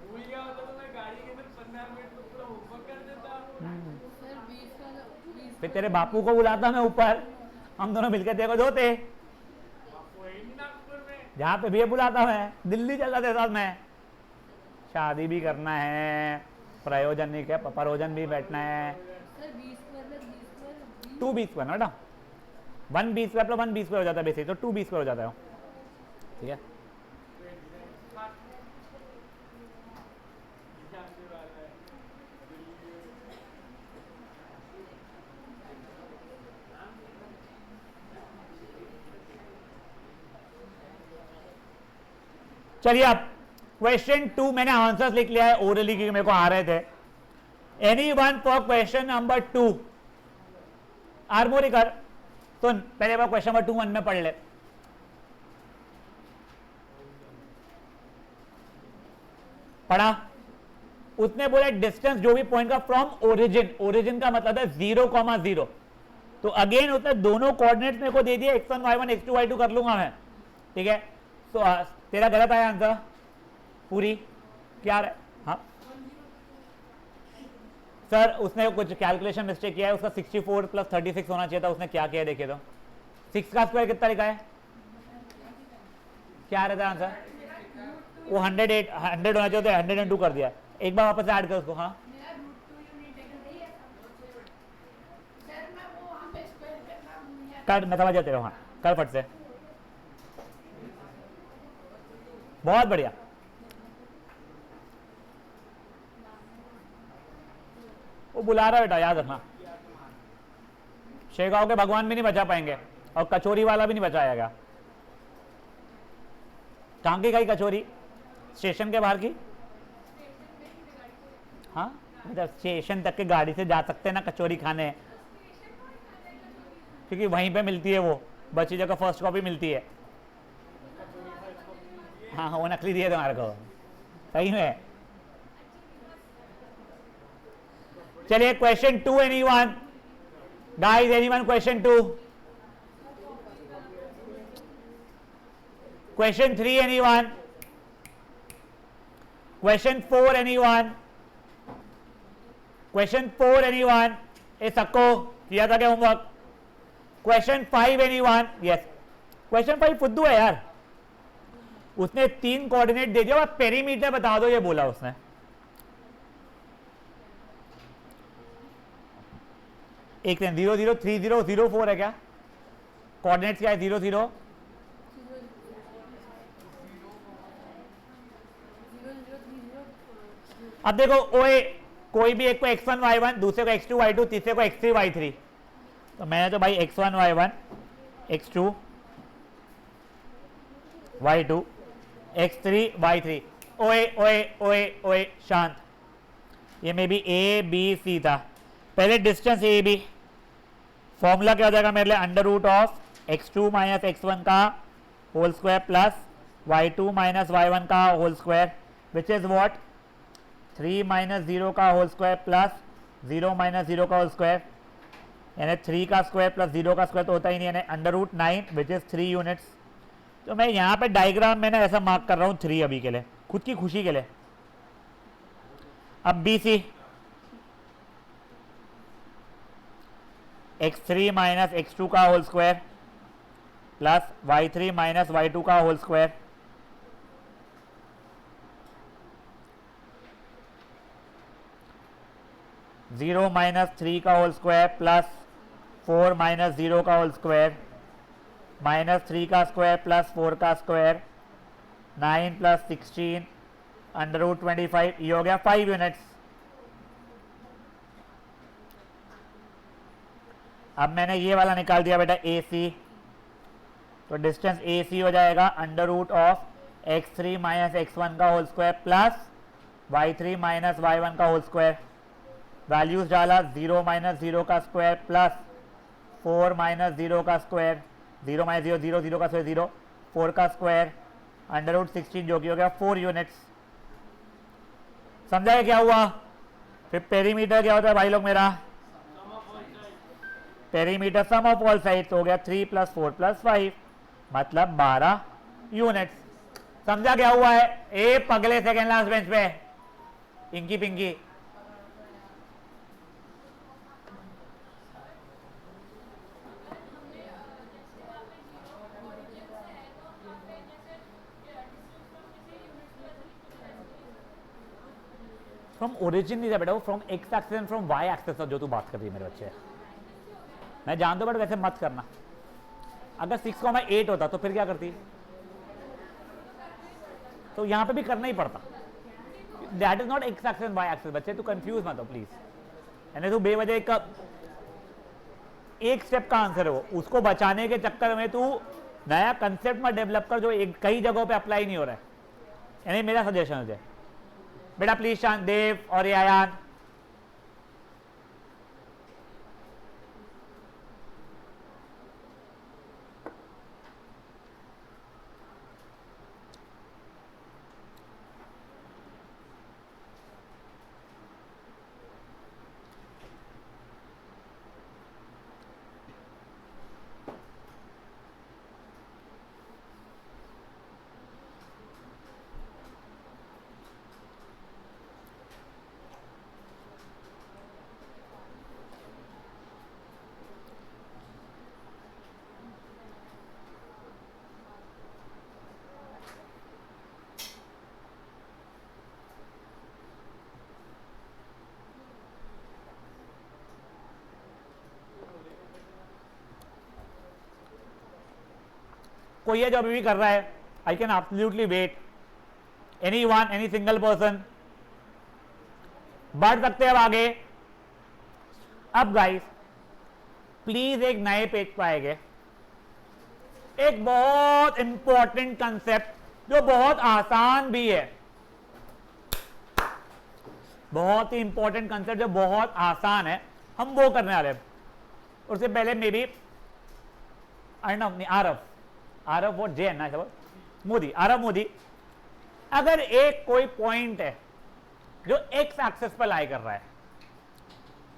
S2: भूल गया होता तो मैं गाड़ी के अंदर 15 मिनट में पूरा होमवर्क कर देता।
S1: फिर तेरे बापू को बुलाता मैं ऊपर, हम दोनों मिलकर तेरे को धोते। जहाँ पे भी बुलाता मैं, दिल्ली चला तेरे साथ मैं। शादी भी करना है, प्रयोजन नहीं क्या परोजन भी बैठना है। 2 B स्क्वायर बेटा, 1 B square plus 1 B square हो जाता है बेसिक, तो 2 B स्क्वायर हो जाता है। ठीक है चलिए अब क्वेश्चन 2 मैंने आंसर्स लिख लिया है ओरली क्योंकि मेरे को आ रहे थे। Any one for question number 2। Armori कर, सुन पहले बार क्वेश्चन नंबर 2 1 में पढ़ ले। पढ़ा? उसने बोला डिस्टेंस जो भी पॉइंट का फ्रॉम ओरिजिन, ओरिजिन का मतलब है 0,0। तो अगेन उसने दोनों कोऑर्डिनेट्स मेरे को दे दिए, x1 y1 x2 y2 कर लूंगा मैं। ठीक है तो तेरा गलत आया आंसर पूरी क्या है? हाँ सर उसने कुछ कैलकुलेशन मिस्टेक किया है, उसका 64 प्लस 36 होना चाहिए था, उसने क्या किया देखिए तो 6 का स्क्वायर कितना लिखा है, क्या रहता है आंसर? वो 100 होना चाहिए था, 102 कर दिया। एक बार वापस ऐड कर उसको। हाँ कर, मैं समझ जाते रहो। हाँ कर फट से, बहुत बढ़िया। वो बुला रहा है बेटा, याद रखना। शेगांव के भगवान भी नहीं बचा पाएंगे और कचोरी वाला भी नहीं बचाएगा। कहाँ की गई कचोरी? स्टेशन के बाहर की। हाँ मतलब स्टेशन तक के गाड़ी से जा सकते हैं ना कचोरी खाने, क्योंकि वहीं पे मिलती है वो बची जगह फर्स्ट कॉपी मिलती है। हाँ वो नकली दिए तुम्हारे को सही में। चलिए question 2 anyone guys, anyone question 2? Question 3 anyone? Question 4 anyone? Question 4 anyone? ए सक्को किया था क्या homework? Question 5 anyone? Yes question 5 फुद्दू है यार, उसने 3 कोऑर्डिनेट दे दिया और पेरीमीटर बता दो ये बोला उसने। एक 0 0 3 0 0 4 है क्या? कोऑर्डिनेट्स क्या है? 0 0 अब देखो ओए कोई भी एक को x1 y1, दूसरे को x2 y2, तीसरे को x3 y3। तो मैंने तो भाई x1 y1 x2 y2 x3 y3। ओए ओए ओए ओए शांत, ये में भी a b c था। पहले डिस्टेंस ए बी, फॉर्मूला क्या हो जाएगा मेरे लिए? Under root of x2 minus x1 का whole square plus y2 minus y1 का whole square, which is what 3 minus 0 का होल स्क्वायर प्लस 0 माइनस 0 का होल स्क्वायर, यानी 3 का स्क्वायर प्लस 0 का स्क्वायर तो होता ही नहीं, यानी under root 9 which is 3 units. तो मैं यहाँ पे डायग्राम में ना ऐसा मार्क कर रहा हूँ 3 अभी के लिए, खुद की खुशी के लिए। अब B C x3 minus x2 का whole square plus y3 minus y2 का होल स्क्वायर, जीरो माइनस 3 का होल स्क्वायर प्लस 4 माइनस 0 का होल स्क्वायर, -3 का स्क्वायर प्लस 4 का स्क्वायर, 9 + 16 √25, ये हो गया 5 यूनिट्स। अब मैंने ये वाला निकाल दिया बेटा AC, तो डिस्टेंस AC हो जाएगा √(x3 - x1) का whole square plus y3 - y1 का होल स्क्वायर। वैल्यूज डाला 0 - 0 का स्क्वायर प्लस 4 - 0 का स्क्वायर, 0 - 0 0 0 का स्क्वायर 0, 4 का स्क्वायर √16 जो कि हो गया 4 यूनिट्स। समझा क्या हुआ? फिर पेरीमीटर क्या होता है भाई लोग मेरा? Perimeter sum of all sides हो गया 3 + 4 + 5 मतलब 12 यूनिट्स। समझा क्या हुआ है? ए पगले सेकेंड लास्ट बेंच पे इंकी पिंकी। फ्रॉम ओरिजिन नहीं था बेटा, वो from X axis and from Y axis था जो तू बात कर रही है मेरे बच्चे। मैं जानता हूं बट वैसे मत करना। अगर 6,8 होता तो फिर क्या करती? तो यहां पे भी करना ही पड़ता। That is not X axis and Y axis बच्चे, तू कंफ्यूज मत हो प्लीज। यानी तू बेवजह एक स्टेप का आंसर है वो, उसको बचाने के चक्कर में तू नया कंसेप्ट में डेवलप कर जो कई जगहों पे अप्लाई नहीं हो रहा है। यानी मेरा सजेशन है बेटा प्लीज शांत देव और ये आयान। कोई है जो अभी भी कर रहा है? I can absolutely wait. Anyone, any single person? बढ़ सकते हैं अब आगे। अब गाइस प्लीज एक नए पेज पर आएंगे, एक बहुत इंपॉर्टेंट कंसेप्ट जो बहुत आसान भी है, बहुत ही इंपॉर्टेंट कंसेप्ट जो बहुत आसान है, हम वो करने वाले हैं। उससे पहले मे बी अर्णव नहीं, आरव वो जे ना मोदी, आरव मोदी, अगर एक कोई पॉइंट है जो एक्स एक्सिस पर लाई कर रहा है,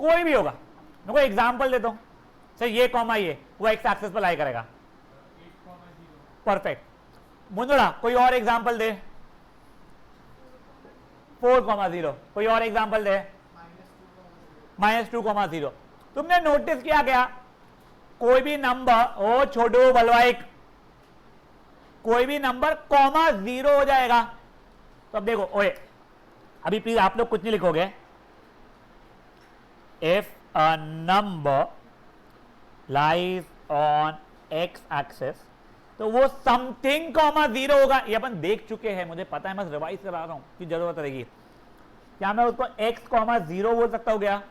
S1: कोई भी होगा, मैं कोई एग्जांपल देता हूं सर, ये कॉमा ये वो एक्स एक्सिस पर लाई करेगा, परफेक्ट। मुंदड़ा कोई और एग्जांपल दे, 4,0, कोई और एग्जांपल दे, -2,0। तुमने नोटिस किया क्या कोई भी नंबर ओ छोटू बलवाइक, कोई भी नंबर (0) हो जाएगा। तो अब देखो ओए, अभी प्लीज आप लोग कुछ नहीं लिखोगे। If a number lies on x axis तो वो समथिंग (0) होगा। ये अपन देख चुके हैं, मुझे पता है, मैं रिवाइज करा रहा हूं कि जरूरत रहेगी। क्या मैं उसको x, 0 बोल सकता हूं क्या?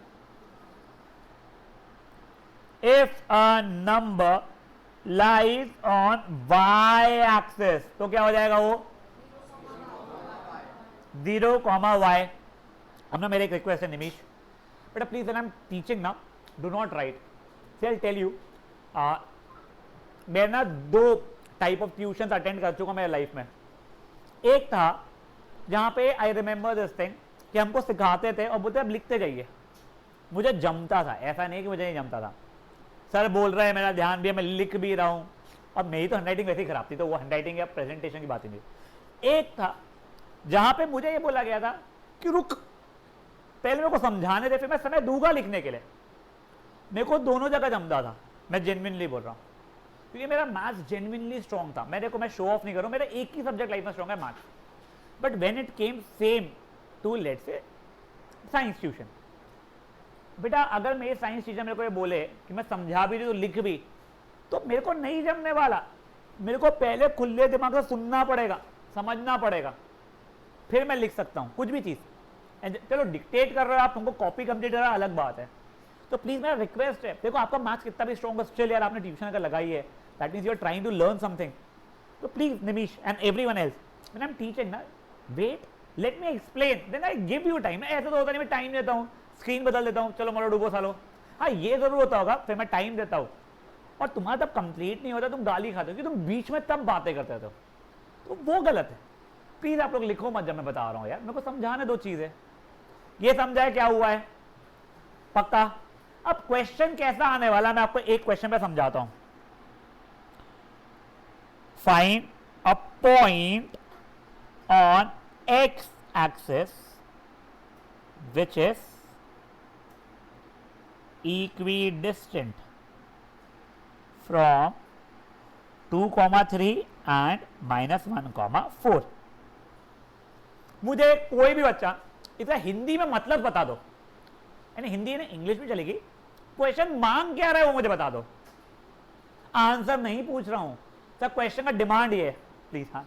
S1: If a number lies on y axis तो क्या हो जाएगा वो 0, y। अब ना मेरे एक रिक्वेस्ट है निमिष बेटा प्लीज, आई एम टीचिंग ना, do not write. I tell you, मैं ना 2 टाइप ऑफ ट्यूशन अटेंड कर चुका मेरे लाइफ में। एक था जहां पे आई रिमेंबर दिस थिंग कि हमको सिखाते थे और बोलते अब लिखते जाइए। मुझे जमता था, ऐसा नहीं कि मुझे नहीं जमता था। सर बोल रहे हैं, मेरा ध्यान भी है, मैं लिख भी रहा हूं। अब मेरी तो हैंडराइटिंग वैसे ही खराब थी, तो वो हैंडराइटिंग या प्रेजेंटेशन की बात ही नहीं। एक था जहां पे मुझे ये बोला गया था कि रुक, पहले मेरे को समझाने दे, फिर मैं समय दूंगा लिखने के लिए। मेरे को दोनों जगह जमता था, मैं जेन्युइनली बोल रहा हूं, क्योंकि मेरा मैथ्स जेन्युइनली स्ट्रॉन्ग था। मेरे को, मैं शो ऑफ नहीं करूं, मेरा एक ही सब्जेक्ट लाइफ में स्ट्रॉन्ग है, maths. But when it came same to let's say science tuition, बेटा अगर मेरे साइंस टीचर मेरे को ये बोले कि मैं समझा भी रही तो लिख भी, तो मेरे को नहीं जमने वाला, मेरे को पहले खुले दिमाग से सुनना पड़ेगा, समझना पड़ेगा, फिर मैं लिख सकता हूं कुछ भी चीज। चलो डिक्टेट कर रहे हो आप, हमको कॉपी कंप्लीट कर रहा है, अलग बात है। तो प्लीज मेरा रिक्वेस्ट है, देखो आपका मैथ्स कितना भी स्ट्रॉन्ग है, स्टिल यार आपने ट्यूशन अगर लगाई है, that means you are trying to learn something. तो please Nimish and everyone else, when I am teaching ना, wait, let me explain, then I give you time. ऐसा तो होता नहीं मैं टाइम देता हूँ, स्क्रीन बदल देता हूँ, चलो मरो डूबो सालो, हाँ ये जरूर होता होगा, फिर मैं टाइम देता हूँ और तुम्हारा तब कंप्लीट नहीं होता, तुम गाली खाते हो कि तुम बीच में तब बातें करते हो, तो वो गलत है। प्लीज आप लोग लिखो मत जब मैं बता रहा हूँ यार, मेरे को समझाने दो चीजें। ये समझा है क्या हुआ है पक्का? अब क्वेश्चन कैसा आने वाला, मैं आपको एक क्वेश्चन पे समझाता हूं। Find a point on x axis which is equidistant from 2,3 and -1,4। मुझे कोई भी बच्चा इसका हिंदी में मतलब बता दो, यानी हिंदी ने इंग्लिश में चलेगी, क्वेश्चन मांग क्या रहे हो मुझे बता दो, आंसर नहीं पूछ रहा हूं सर, क्वेश्चन का डिमांड ये है प्लीज। हाँ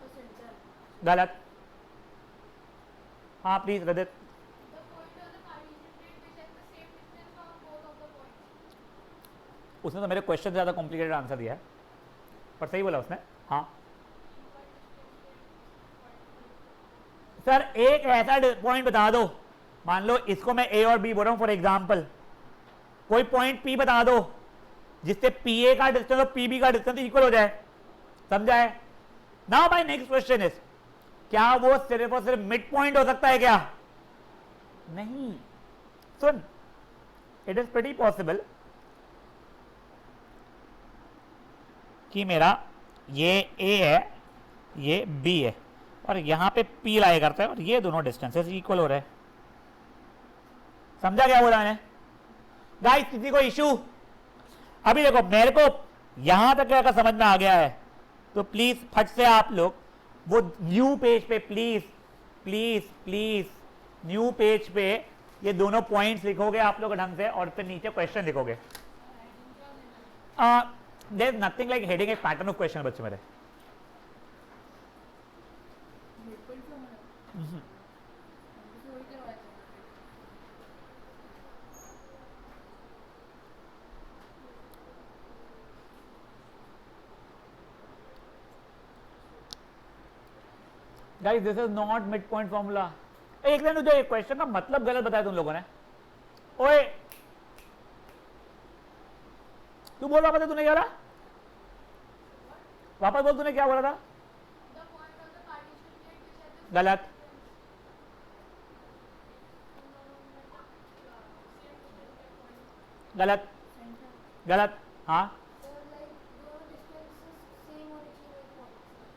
S1: गलत, हाँ प्लीज रदित। उसने तो मेरे क्वेश्चन से ज्यादा कॉम्प्लिकेटेड आंसर दिया है, पर सही बोला उसने। हाँ सर एक ऐसा पॉइंट बता दो, मान लो इसको मैं ए और बी बोल रहा हूं फॉर एग्जाम्पल, कोई पॉइंट पी बता दो जिससे पी ए का डिस्टेंस और पी बी का डिस्टेंस इक्वल हो जाए, समझा है? Now my next question is, क्या वो सिर्फ और सिर्फ मिड पॉइंट हो सकता है क्या? नहीं, सुन, इट इज प्रीटी पॉसिबल कि मेरा ये ए है, ये बी है, और यहां पे पी लाया करता है, और ये दोनों डिस्टेंसेस इक्वल हो रहे हैं। समझा क्या बोला मैंने? गाइस किसी को इशू? अभी देखो मेरे को यहां तक अगर समझ में आ गया है तो प्लीज फट से आप लोग वो न्यू पेज पे please please please new page पे ये दोनों पॉइंट्स लिखोगे आप लोग ढंग से, और फिर नीचे क्वेश्चन लिखोगे। There is nothing like heading a pattern of question बच्चे मेरे। Guys this is not mid point formula. एक दिन जो क्वेश्चन का मतलब गलत बताया तुम लोगों ने। ओए तू बोल वापस, तूने क्या बोला? वापस बोल, तूने क्या बोला था? गलत, गलत, गलत, हाँ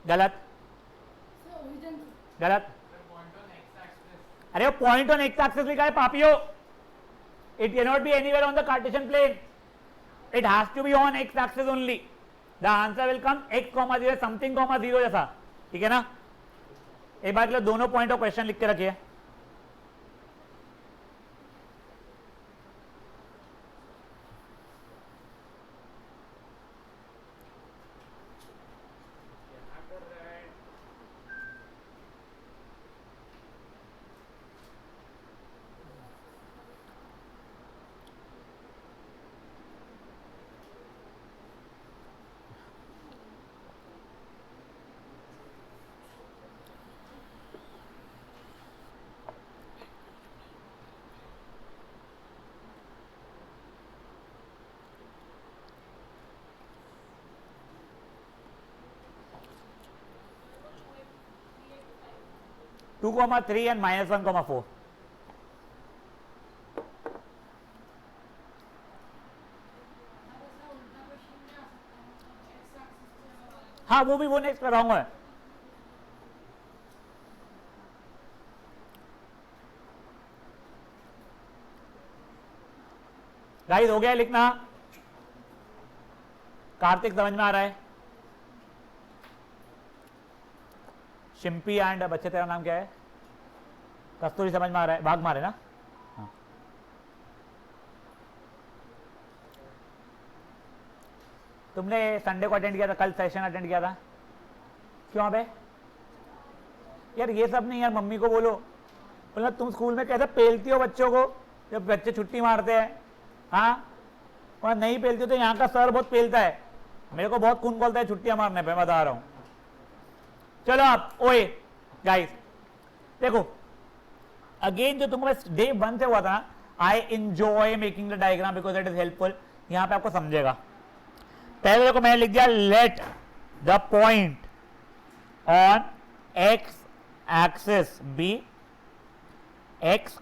S1: गलत, गलत। अरे वो पॉइंट ऑन एक्स एक्सिस लिखा है पापियो, it can not be anywhere on the Cartesian plane, it has to be on x axis only. The answer will come x, 0 something, 0 जैसा, ठीक है ना? एक बार के लिए दोनों पॉइंट ऑफ क्वेश्चन लिख के रखिए। Two comma 3 and -1,4। हाँ वो नेक्स्ट कराऊंगा। गाइस हो गया लिखना? कार्तिक समझ में आ रहा है? शिम्पी एंड बच्चे तेरा नाम क्या है? कस्तूरी समझ में आ रहा है? भाग मारे ना? हाँ। तुमने संडे को अटेंड किया था, कल सेशन अटेंड किया था, क्यों बे यार? ये सब नहीं यार, मम्मी को बोलो, बोला तुम स्कूल में कैसे पेलती हो बच्चों को जब बच्चे छुट्टी मारते हैं? हाँ, वहाँ नहीं पेलती हो तो यहाँ का सर बहुत पेलता है, मेरे को बहुत खून खोलता है छुट्टियां मारने पे, बता रहा हूँ। चलो आप ओए गाइस देखो, अगेन जो तुमको डे 1 से हुआ था, I enjoy making the diagram because it is helpful. यहां पे आपको समझेगा। पहले देखो मैंने लिख दिया let the point on x axis be x,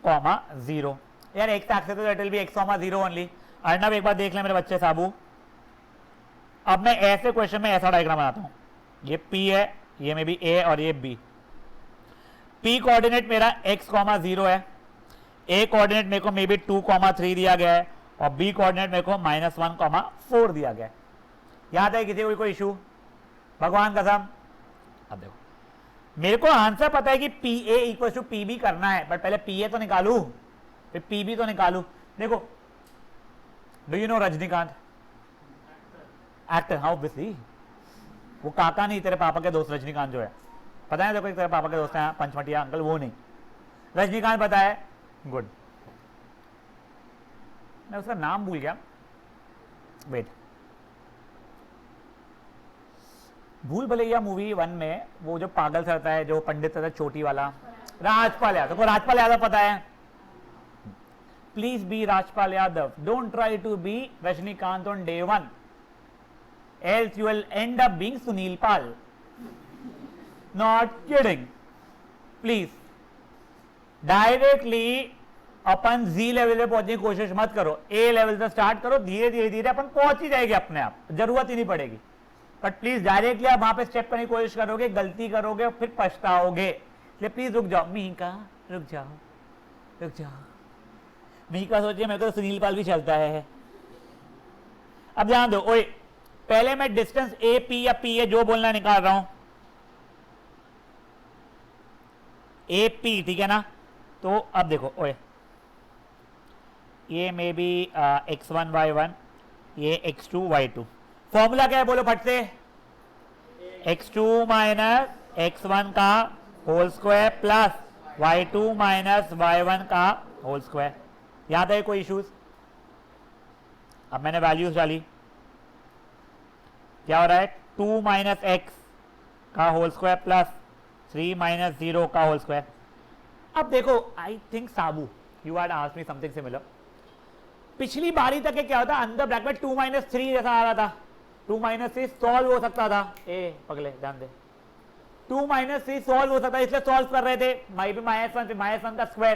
S1: 0। यार एक्स एक्सिस तो it will be x, 0 only. Arnab एक बार देख ले मेरे बच्चे साबू, अब मैं ऐसे क्वेश्चन में ऐसा डायग्राम बनाता हूं, ये p है, ये में भी a और ये b। p कोऑर्डिनेट मेरा x, 0 है, a कोऑर्डिनेट मेरे को मे बी 2, 3 दिया गया है और b कोऑर्डिनेट मेरे को -1, 4 दिया गया है। याद है किसी को कोई इशू? भगवान कसम। अब देखो मेरे को आंसर पता है कि PA इक्वल टू PB करना है, बट पहले PA तो निकालू फिर PB तो निकालू। देखो do you know Rajinikanth? Actor, हाँ ऑब्वियसली, वो काका नहीं तेरे पापा के दोस्त रजनीकांत जो है, पता है देखो तेरे पापा के दोस्त हैं पंचमटिया अंकल, वो नहीं, रजनीकांत पता है। गुड, मैं उसका नाम भूल गया, वेट। भूल भुलैया मूवी 1 में वो जो पागल सा रहता है, जो पंडित रहता है चोटी वाला, राजपाल यादव। तो राजपाल यादव पता है? Please be Rajpal Yadav, don't try to be Rajinikanth on day 1 else you will end up being Sunil Pal. Not kidding. Please directly upon Z level पे पहुंचने की कोशिश मत करो, A लेवल से स्टार्ट करो, धीरे धीरे धीरे अपन पहुंच ही जाएगी अपने आप, जरूरत ही नहीं पड़ेगी। बट प्लीज डायरेक्टली आप वहां पे स्टेप करने की कोशिश करोगे, गलती करोगे फिर पछताओगे। इसलिए प्लीज रुक जाओ, मीका रुक जाओ, रुक जाओ। मीका सोचिए मेरे को तो सुनील पाल भी चलता है। अब ध्यान दो, ओए पहले मैं डिस्टेंस ए पी या पी ए जो बोलना निकाल रहा हूं, ए पी, ठीक है ना? तो अब देखो ओए, ये मे बी x1 y1, ये x2 y2। फॉर्मूला क्या है बोलो फट से? x2 माइनस x1 का whole square plus y2 minus y1 का होल स्क्वायर। याद है कोई इश्यूज? अब मैंने वैल्यूज डाली, क्या हो रहा है? 2 माइनस एक्स का होल स्क्वायर प्लस 3 माइनस 0 का होल स्क्वायर। अब देखो I think Sabu you had asked me something similar. पिछली बारी तक क्या होता, अंदर ब्रैकेट में 2 माइनस 3 जैसा आ रहा था, 2 माइनस 3 सॉल्व हो सकता था। ए पगले ध्यान दे, 2 माइनस 3 सॉल्व हो सकता है, इसलिए सॉल्व कर रहे थे। माई भी -1 का स्क्वायर।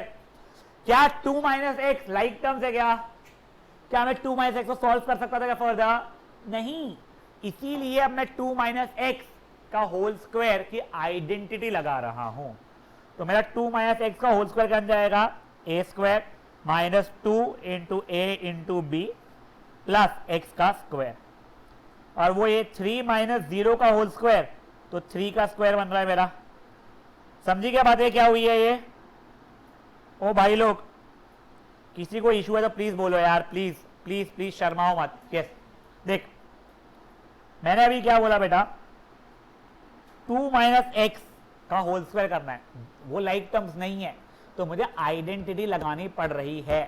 S1: क्या 2 माइनस एक्स लाइक टर्म्स है क्या मैं 2 माइनस एक्स को सॉल्व कर सकता था क्या फर्दर? नहीं, इसीलिए अब मैं 2 माइनस एक्स का होल स्क्वायर की आइडेंटिटी लगा रहा हूं। तो मेरा 2 माइनस एक्स का होल स्क्वायर बन जाएगा ए स्क्वायर माइनस 2 इंटू ए इंटू बी प्लस एक्स का स्क्वायर, और वो ये 3 माइनस 0 का होल स्क्वायर, तो 3 का स्क्वायर बन रहा है मेरा। समझी क्या बात है, क्या हुई है ये? ओ भाई लोग, किसी को इशू है तो प्लीज बोलो यार, प्लीज प्लीज प्लीज शर्माओ मत। यस देख, मैंने अभी क्या बोला बेटा, 2 माइनस एक्स का होल स्क्वायर करना है, वो लाइक टर्म्स नहीं है, तो मुझे आइडेंटिटी लगानी पड़ रही है।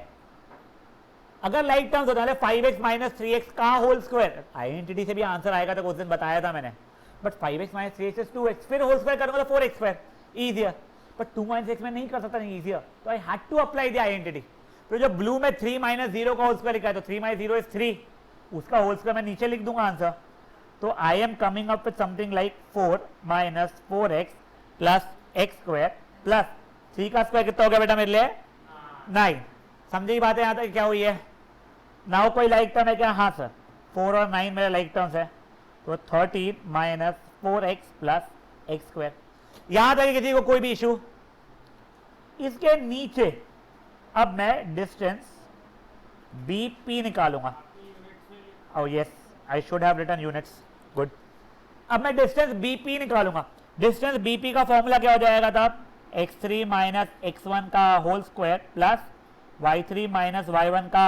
S1: अगर लाइक टर्म्स होता है 5x माइनस 3x का होल स्क्वायर, आइडेंटिटी से भी आंसर आएगा, तो उस दिन बताया था मैंने। But 5x minus 3x is 2x, फिर होल स्क्वायर करूंगा तो 4x स्क्वायर, इजियर। बट 2 माइनस x में नहीं कर सकता, नहीं इजियर, तो I had to apply the identity. तो जो ब्लू में 3 माइनस 0 का होल स्क्वायर लिखा है, तो 3 माइनस 0 इज 3, उसका होल स्क्वायर मैं नीचे लिख दूंगा आंसर। तो I am coming up with something like 4 minus 4x plus X square plus 3 का स्क्वायर कितना हो गया बेटा मेरे लिए? 9। समझी बात है यहाँ तक क्या हुई है? नाउ कोई लाइक टर्म है क्या? हाँ सर, 4 और 9 मेरे लाइक टर्म्स है, तो 13 minus 4x plus X square. यहाँ तक किसी को कोई भी इशू? इसके नीचे अब मैं डिस्टेंस BP निकालूंगा। Oh yes, I should have written units, good. अब मैं डिस्टेंस BP निकालूंगा। डिस्टेंस BP का फॉर्मूला क्या हो जाएगा था? x3 माइनस x1 का whole square plus y3 minus y1 का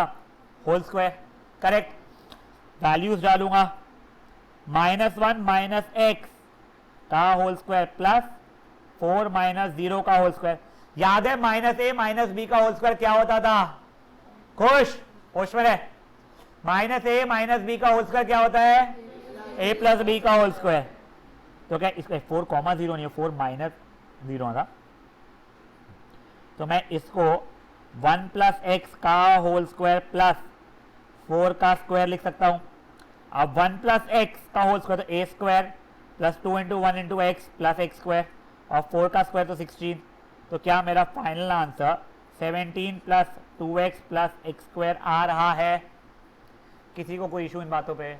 S1: होल स्क्वायर, करेक्ट। वैल्यूज डालूंगा, -1 माइनस एक्स का होल स्क्वायर प्लस 4 माइनस 0 का होल स्क्वायर। याद है -a माइनस बी का होल स्क्वायर क्या होता था? खुश में है। -a माइनस बी का होल स्क्वायर क्या होता है? a प्लस बी का होल स्क्वायर। तो क्या इसका 4 कॉमा 0 नहीं है, 4 माइनस 0 था। तो मैं इसको 1 प्लस एक्स का होल स्क्वायर प्लस 4 का स्क्वायर लिख सकता हूं। अब 1 प्लस एक्स का होल स्क्वायर तो a square plus 2 into 1 into X plus X square और 4 का स्क्वायर तो 16। तो क्या मेरा final answer 17 plus 2x plus X square आ रहा है? किसी को कोई इशू इन बातों पे?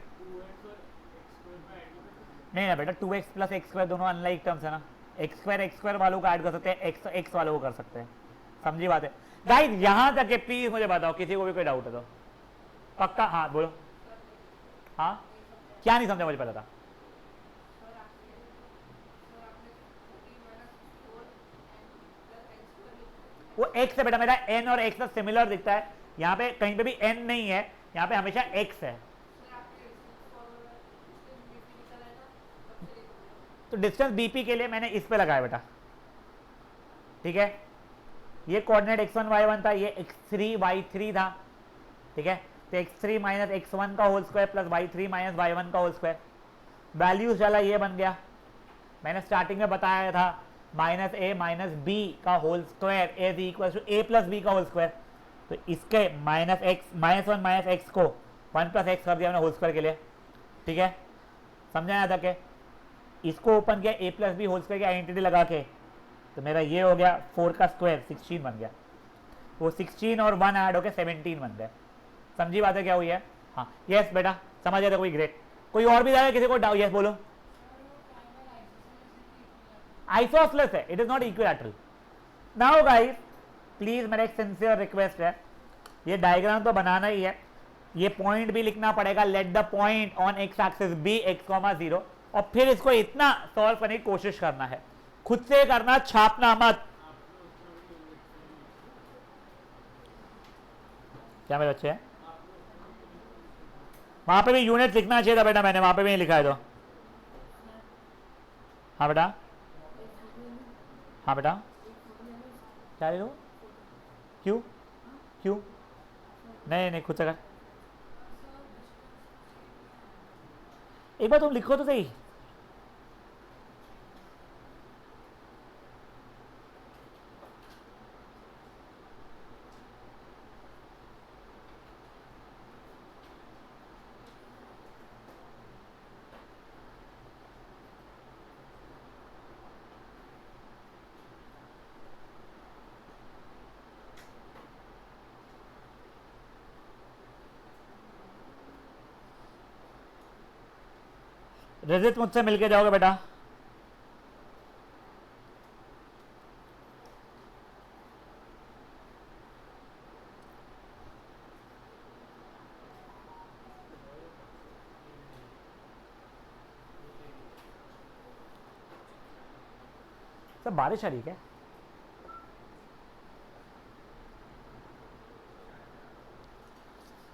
S1: नहीं ना बेटा, 2x प्लस एक्स स्क्वायर दोनों अनलाइक टर्म्स है ना। एक्स स्क्वायर वालों को ऐड कर सकते हैं, एक्स वालों को कर सकते हैं। समझी बात है गाइस? यहां तक के प्लीज मुझे बताओ, किसी को भी कोई डाउट है तो पक्का हाँ बोलो। हाँ क्या नहीं समझा मुझे पता था? वो x है बेटा, मेरा n और x सिमिलर दिखता है। यहाँ पे कहीं पे भी n नहीं है, यहाँ पे हमेशा x है। तो डिस्टेंस bp के लिए मैंने इस पे लगाया बेटा, ठीक है। ये कोऑर्डिनेट x1 y1 था, ये x3 y3 था, ठीक है। तो x3 माइनस x1 का whole square plus y3 minus y1 का होल स्क्वायर। वैल्यूज डाला, ये बन गया। मैंने स्टार्टिंग में बताया था माइनस ए माइनस बी का whole square is equal to A plus B का होल स्क्वायर। तो इसके माइनस -1 माइनस एक्स को 1 प्लस एक्स कर दिया मैंने होल स्क्वायर के लिए, ठीक है। समझाया था कि इसको ओपन किया ए प्लस बी होल स्क्वायर की आइडेंटिटी लगा के, तो मेरा ये हो गया 4 का स्क्वायर 16 बन गया। वो 16 और 1 ऐड होकर 17 बन गया। समझी बात है क्या हुई है? हाँ यस बेटा, समझ गया था कोई? ग्रेट। कोई और भी जाएगा? किसी को डाउट? यस बोलो। आइसोसलेस है, it is not equilateral. Now guys please मेरा एक सिंसियर रिक्वेस्ट है, ये डायग्राम तो बनाना ही है, ये पॉइंट भी लिखना पड़ेगा। Let the point on x axis be x,0 और फिर इसको इतना सॉल्व करने की कोशिश करना है, खुद से करना, छापना मत। क्या मेरे बच्चे हैं? वहां पे भी यूनिट लिखना चाहिए था बेटा, मैंने वहां पे भी नहीं लिखा है तो। हाँ बेटा, हाँ बेटा, क्या ले लो? क्यों क्यों? नहीं नहीं, खुद से कर। एक बार तुम लिखो तो सही। रजित मुझसे मिलके जाओगे बेटा। सब बारिश आ रही है क्या?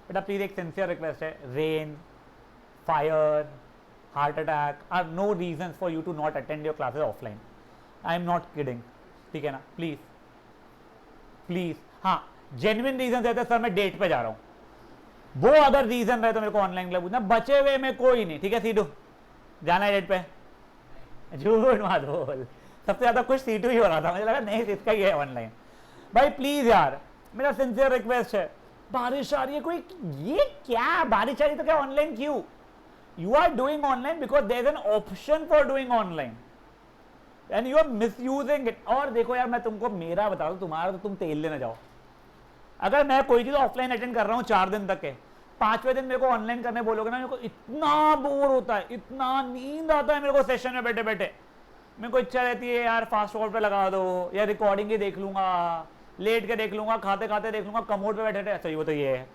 S1: बेटा प्लीज एक सिंसियर रिक्वेस्ट है, rain, fire, heart attack are no reasons for you to not attend your classes offline. I am not kidding, ठीक है ना? Please please. हाँ जेन्युइन रीजन रहते सर मैं डेट पे जा रहा हूँ, वो अगर रीजन रहे तो मेरे को ऑनलाइन क्लास पूछना, बचे हुए में कोई नहीं, ठीक है। सीटू जाना है डेट पे? झूठ मत बोल, सबसे ज्यादा कुछ सीटू ही हो रहा था, मुझे लगा नहीं इसका ही है ऑनलाइन। भाई प्लीज यार, मेरा सिंसियर रिक्वेस्ट है, बारिश आ रही है, कोई ये क्या बारिश आ रही है तो क्या ऑनलाइन क्यों? You are doing online because there is an option for doing online and you are misusing it. और देखो यार, मैं तुमको मेरा बता दूं, तुम्हारा तो तुम तेल लेने जाओ। अगर मैं कोई चीज ऑफलाइन अटेंड कर रहा हूँ 4 दिन तक के, 5वें दिन मेरे को ऑनलाइन करने बोलोगे ना, मेरे को इतना बोर होता है, इतना नींद आता है मेरे को सेशन में बैठे बैठे। मेरे को इच्छा रहती है यार फास्ट फॉरवर्ड पे लगा दो, या रिकॉर्डिंग ही देख लूंगा, लेट के देख लूंगा, खाते खाते देख लूंगा, कमोड पे बैठे। अच्छा वो तो ये है,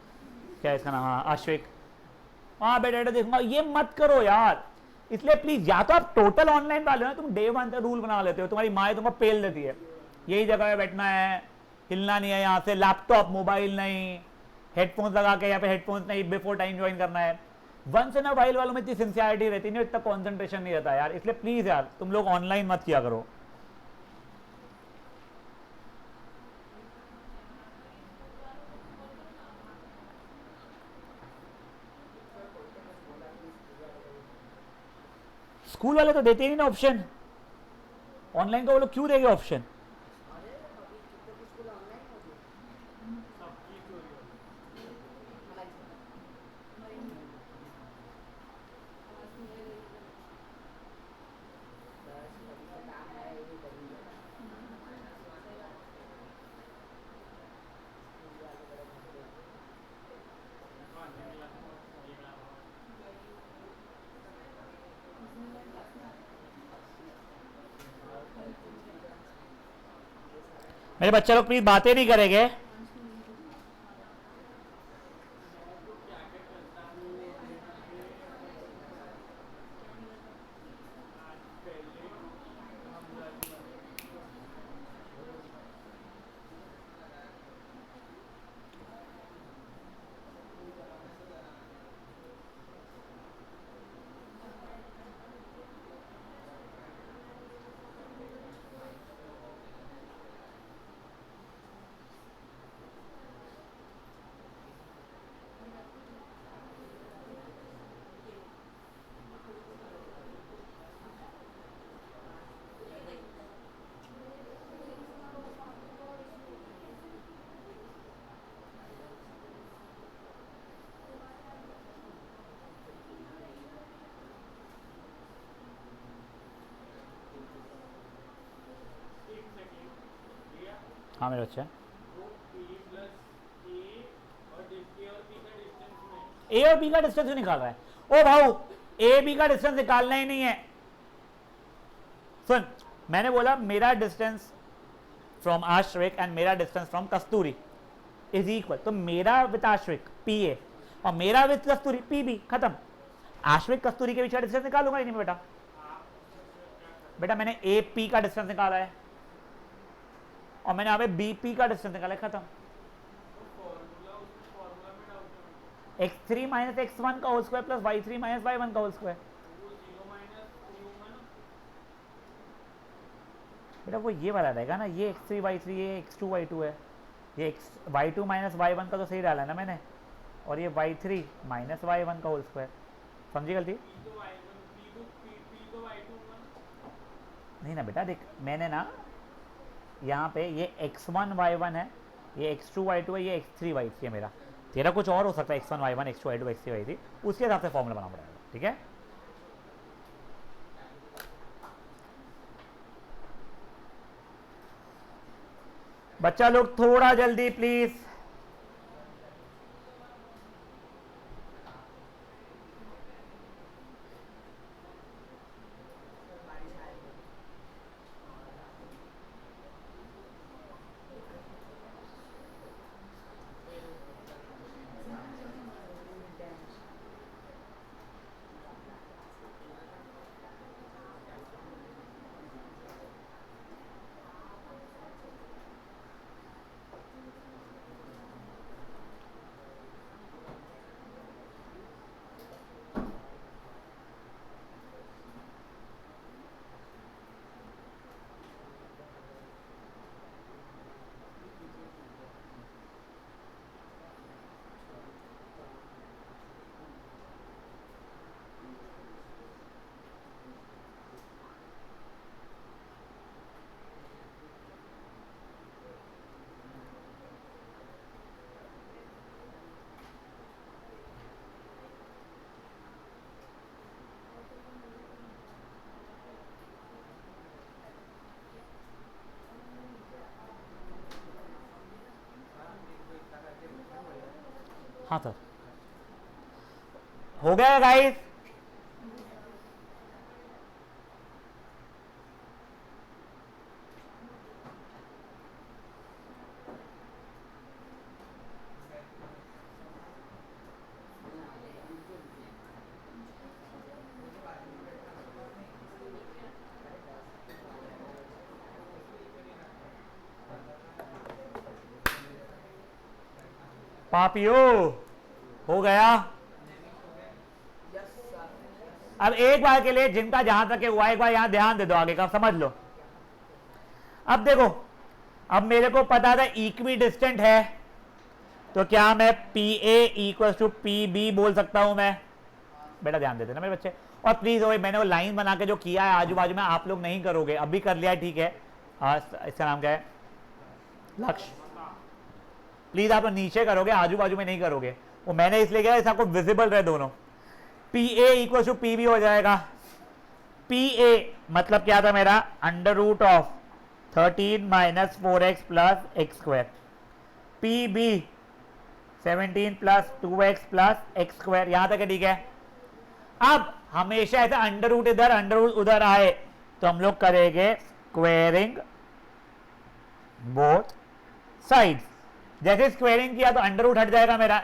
S1: क्या इसका नाम? हाँ अश्विक, वहां बैठे देखूंगा। ये मत करो यार। इसलिए प्लीज, या तो आप टोटल ऑनलाइन वाले हो ना, तुम डे 1 से रूल बना लेते हो, तुम्हारी माँ तुमको पेल देती है, यही जगह पे बैठना है, हिलना नहीं है यहाँ से, लैपटॉप मोबाइल नहीं, हेडफोन्स लगा के, या फिर हेडफोन्स नहीं, बिफोर टाइम ज्वाइन करना है। वंस इन अ वाइल वालों में इतनी सिंसियरिटी रहती नहीं, इतना कॉन्सेंट्रेशन नहीं रहता यार, इसलिए प्लीज यार तुम लोग ऑनलाइन मत किया करो। स्कूल वाले तो देते ही नहीं ना ऑप्शन, ऑनलाइन का वो लोग क्यों देंगे ऑप्शन? मेरे बच्चे लोग प्लीज बातें नहीं करेंगे। हाँ मेरे बच्चे, ए और बी का डिस्टेंस क्यों निकाल रहा है? ओ भाऊ, ए बी का डिस्टेंस निकालना ही नहीं है। सुन, मैंने बोला मेरा डिस्टेंस फ्रॉम आश्रिक एंड मेरा distance from Kasturi is equal, तो मेरा विद आश्रिक पी ए और मेरा विद कस्तूरी पी बी, खत्म। आश्रिक कस्तूरी के बीच का डिस्टेंस निकालूंगा ही नहीं बेटा। बेटा मैंने ए पी का डिस्टेंस निकाला है और मैंने यहाँ पे बी पी का डिस्टेंस निकाला है, खत्म। x3 माइनस x1 का whole square plus y3 minus y1 का होल स्क्वायर। बेटा वो ये वाला रहेगा ना, ये x3 y3 ये x2 y2 है, ये y2 माइनस y1 का तो सही डाला है ना मैंने, और ये y3 माइनस y1 का होल स्क्वायर। समझी गलती? नहीं ना बेटा, देख मैंने ना यहाँ पे ये x1 y1 है, ये x2 y2 है, ये x3 y3 है मेरा। तेरा कुछ और हो सकता है, x1 y1 x2 y2 x3 y3, उसके हिसाब से फॉर्मूला बनाना पड़ेगा, ठीक है? बच्चा लोग थोड़ा जल्दी प्लीज। हाँ सर, हो गया गाइस? पापियो हो गया? अब एक बार के लिए जिनका जहां तक हुआ एक बार यहां ध्यान दे दो, आगे का समझ लो। अब देखो, अब मेरे को पता था इक्वी डिस्टेंट है, तो क्या मैं PA इक्वल टू PB बोल सकता हूं मैं? बेटा ध्यान देते ना मेरे बच्चे। और प्लीज वो मैंने वो लाइन बना के जो किया है आजू बाजू में, आप लोग नहीं करोगे, अभी कर लिया है ठीक है। इसका नाम क्या है? लक्ष्य। प्लीज आप नीचे करोगे, आजू बाजू में नहीं करोगे। वो मैंने इसलिए किया इस आपको विजिबल रहे दोनों। PA इक्वल टू PB हो जाएगा। PA मतलब क्या था मेरा? Under root of 13 minus 4x plus X square. PB 17 plus 2x plus X square. यहां तक है ठीक है। अब हमेशा ऐसा अंडर रूट इधर अंडर रूट उधर आए तो हम लोग करेंगे स्क्वेयरिंग बोथ साइड्स। जैसे स्क्वेयरिंग किया तो अंडर रूट हट जाएगा मेरा।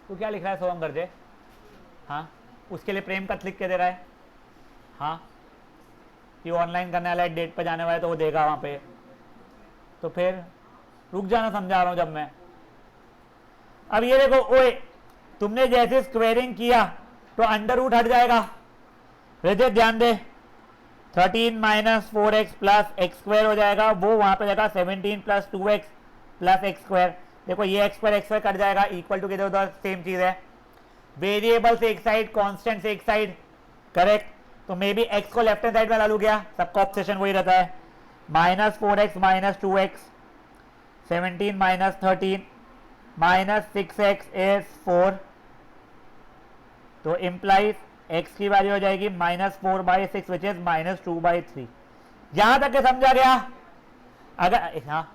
S1: तो क्या लिख रहा है सोहम गर्जे? हाँ, उसके लिए प्रेम का लिख के दे रहा है। हाँ, ये ऑनलाइन करने वाला है, डेट पे जाने वाला है तो वो देगा वहां पे। तो फिर रुक जाना, समझा रहा हूं जब मैं। अब ये देखो, ओए तुमने जैसे स्क्वेयरिंग किया तो अंडर रूट हट जाएगा। रजत ध्यान दे, 13 minus 4x plus X square हो जाएगा, वो वहां पे जाएगा 17 plus 2x plus X square. देखो ये एक्स स्क्वायर कट जाएगा, इक्वल टू किधर उधर सेम चीज है। वेरिएबल से एक साइड, कांस्टेंट से एक साइड, करेक्ट। तो मे बी एक्स को लेफ्ट हैंड साइड में ला लू गया, सबका ऑप्शन वही रहता है। Minus 4x minus 2x, 17 minus 13 minus 6x is 4, तो इम्प्लाइज x की वैल्यू हो जाएगी माइनस 4/6 विच इज माइनस 2/3। यहां तक के समझा गया? अगर हाँ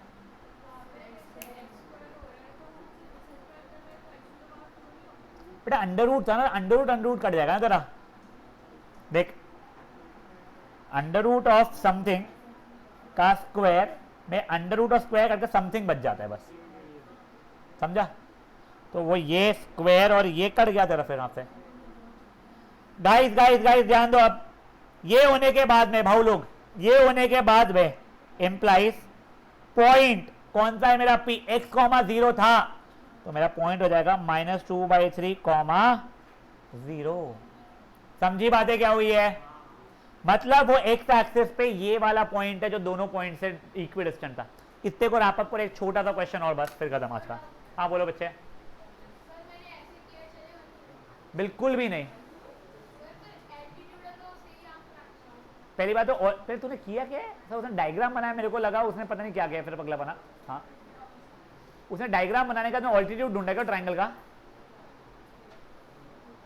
S1: बेटा अंडर रूट था ना, अंडर रूट कट जाएगा ना तेरा। देख, अंडर रूट ऑफ समथिंग का स्क्वायर में अंडर रूट ऑफ स्क्वायर करके समथिंग बच जाता है बस, समझा? तो वो ये स्क्वायर और ये कट गया तेरा फिर वहां से। गाइस गाइस गाइस ध्यान दो। अब ये होने के बाद में भाऊ लोग, ये होने के बाद में इंप्लाइज पॉइंट कौन सा है मेरा? P x, 0 था तो मेरा पॉइंट हो जाएगा माइनस 2/3, 0। समझी बातें क्या हुई है? मतलब वो एक्स एक्सिस पे ये वाला पॉइंट है जो दोनों पॉइंट से इक्वी डिस्टेंट था। इतने को रैप अप पर एक छोटा सा क्वेश्चन और बस, फिर खत्म आज का। हाँ बोलो बच्चे। बिल्कुल भी नहीं। पहली बात तो फिर तूने किया क्या है? तो उसने डायग्राम बनाया, मेरे को लगा उसने पता नहीं क्या किया फिर पगला बना। हाँ, उसने डायग्राम बनाने का ऑल्टीट्यूड ढूंढेगा ट्रायंगल का।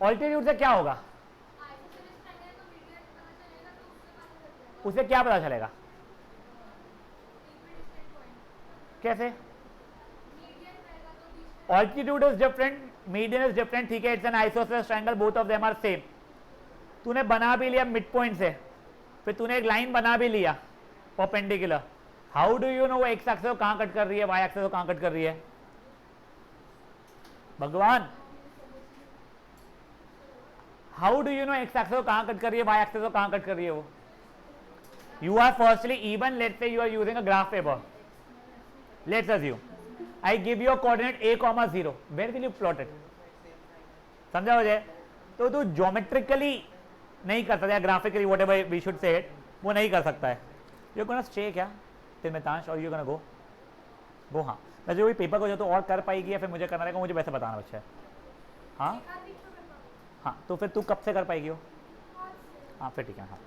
S1: ऑल्टीट्यूड से क्या होगा? उसे क्या पता चलेगा? कैसे? Altitude is different, median is different, ठीक है। It's an isosceles triangle, both of them are same. तूने बना भी लिया मिड पॉइंट से, फिर तूने एक लाइन बना भी लिया perpendicular. How do you know वो एक्स एक्सिस को कहां कट कर रही है, वाई एक्सिस को कहां कट कर रही है? भगवान, how do you know x axis को कहां कट कर रही है, वाई एक्सिस को कहां कट कर रही है? वो you are firstly even, let's say you are using a graph paper, let's assume I give you a coordinate a comma 0, where will you plot it? समझा मुझे? तो तू ज्योमेट्रिकली नहीं कर सकता, graphically whatever we should say it, वो नहीं कर सकता है। यू गोना स्टे क्या टिल मितांश और यू गोना गो हाँ। वैसे वही पेपर को जो तो और कर पाएगी या फिर मुझे करना रहेगा, मुझे वैसे बताना बच्चा है। हाँ हाँ, तो फिर तू कब से कर पाएगी वो? हाँ फिर ठीक है। हाँ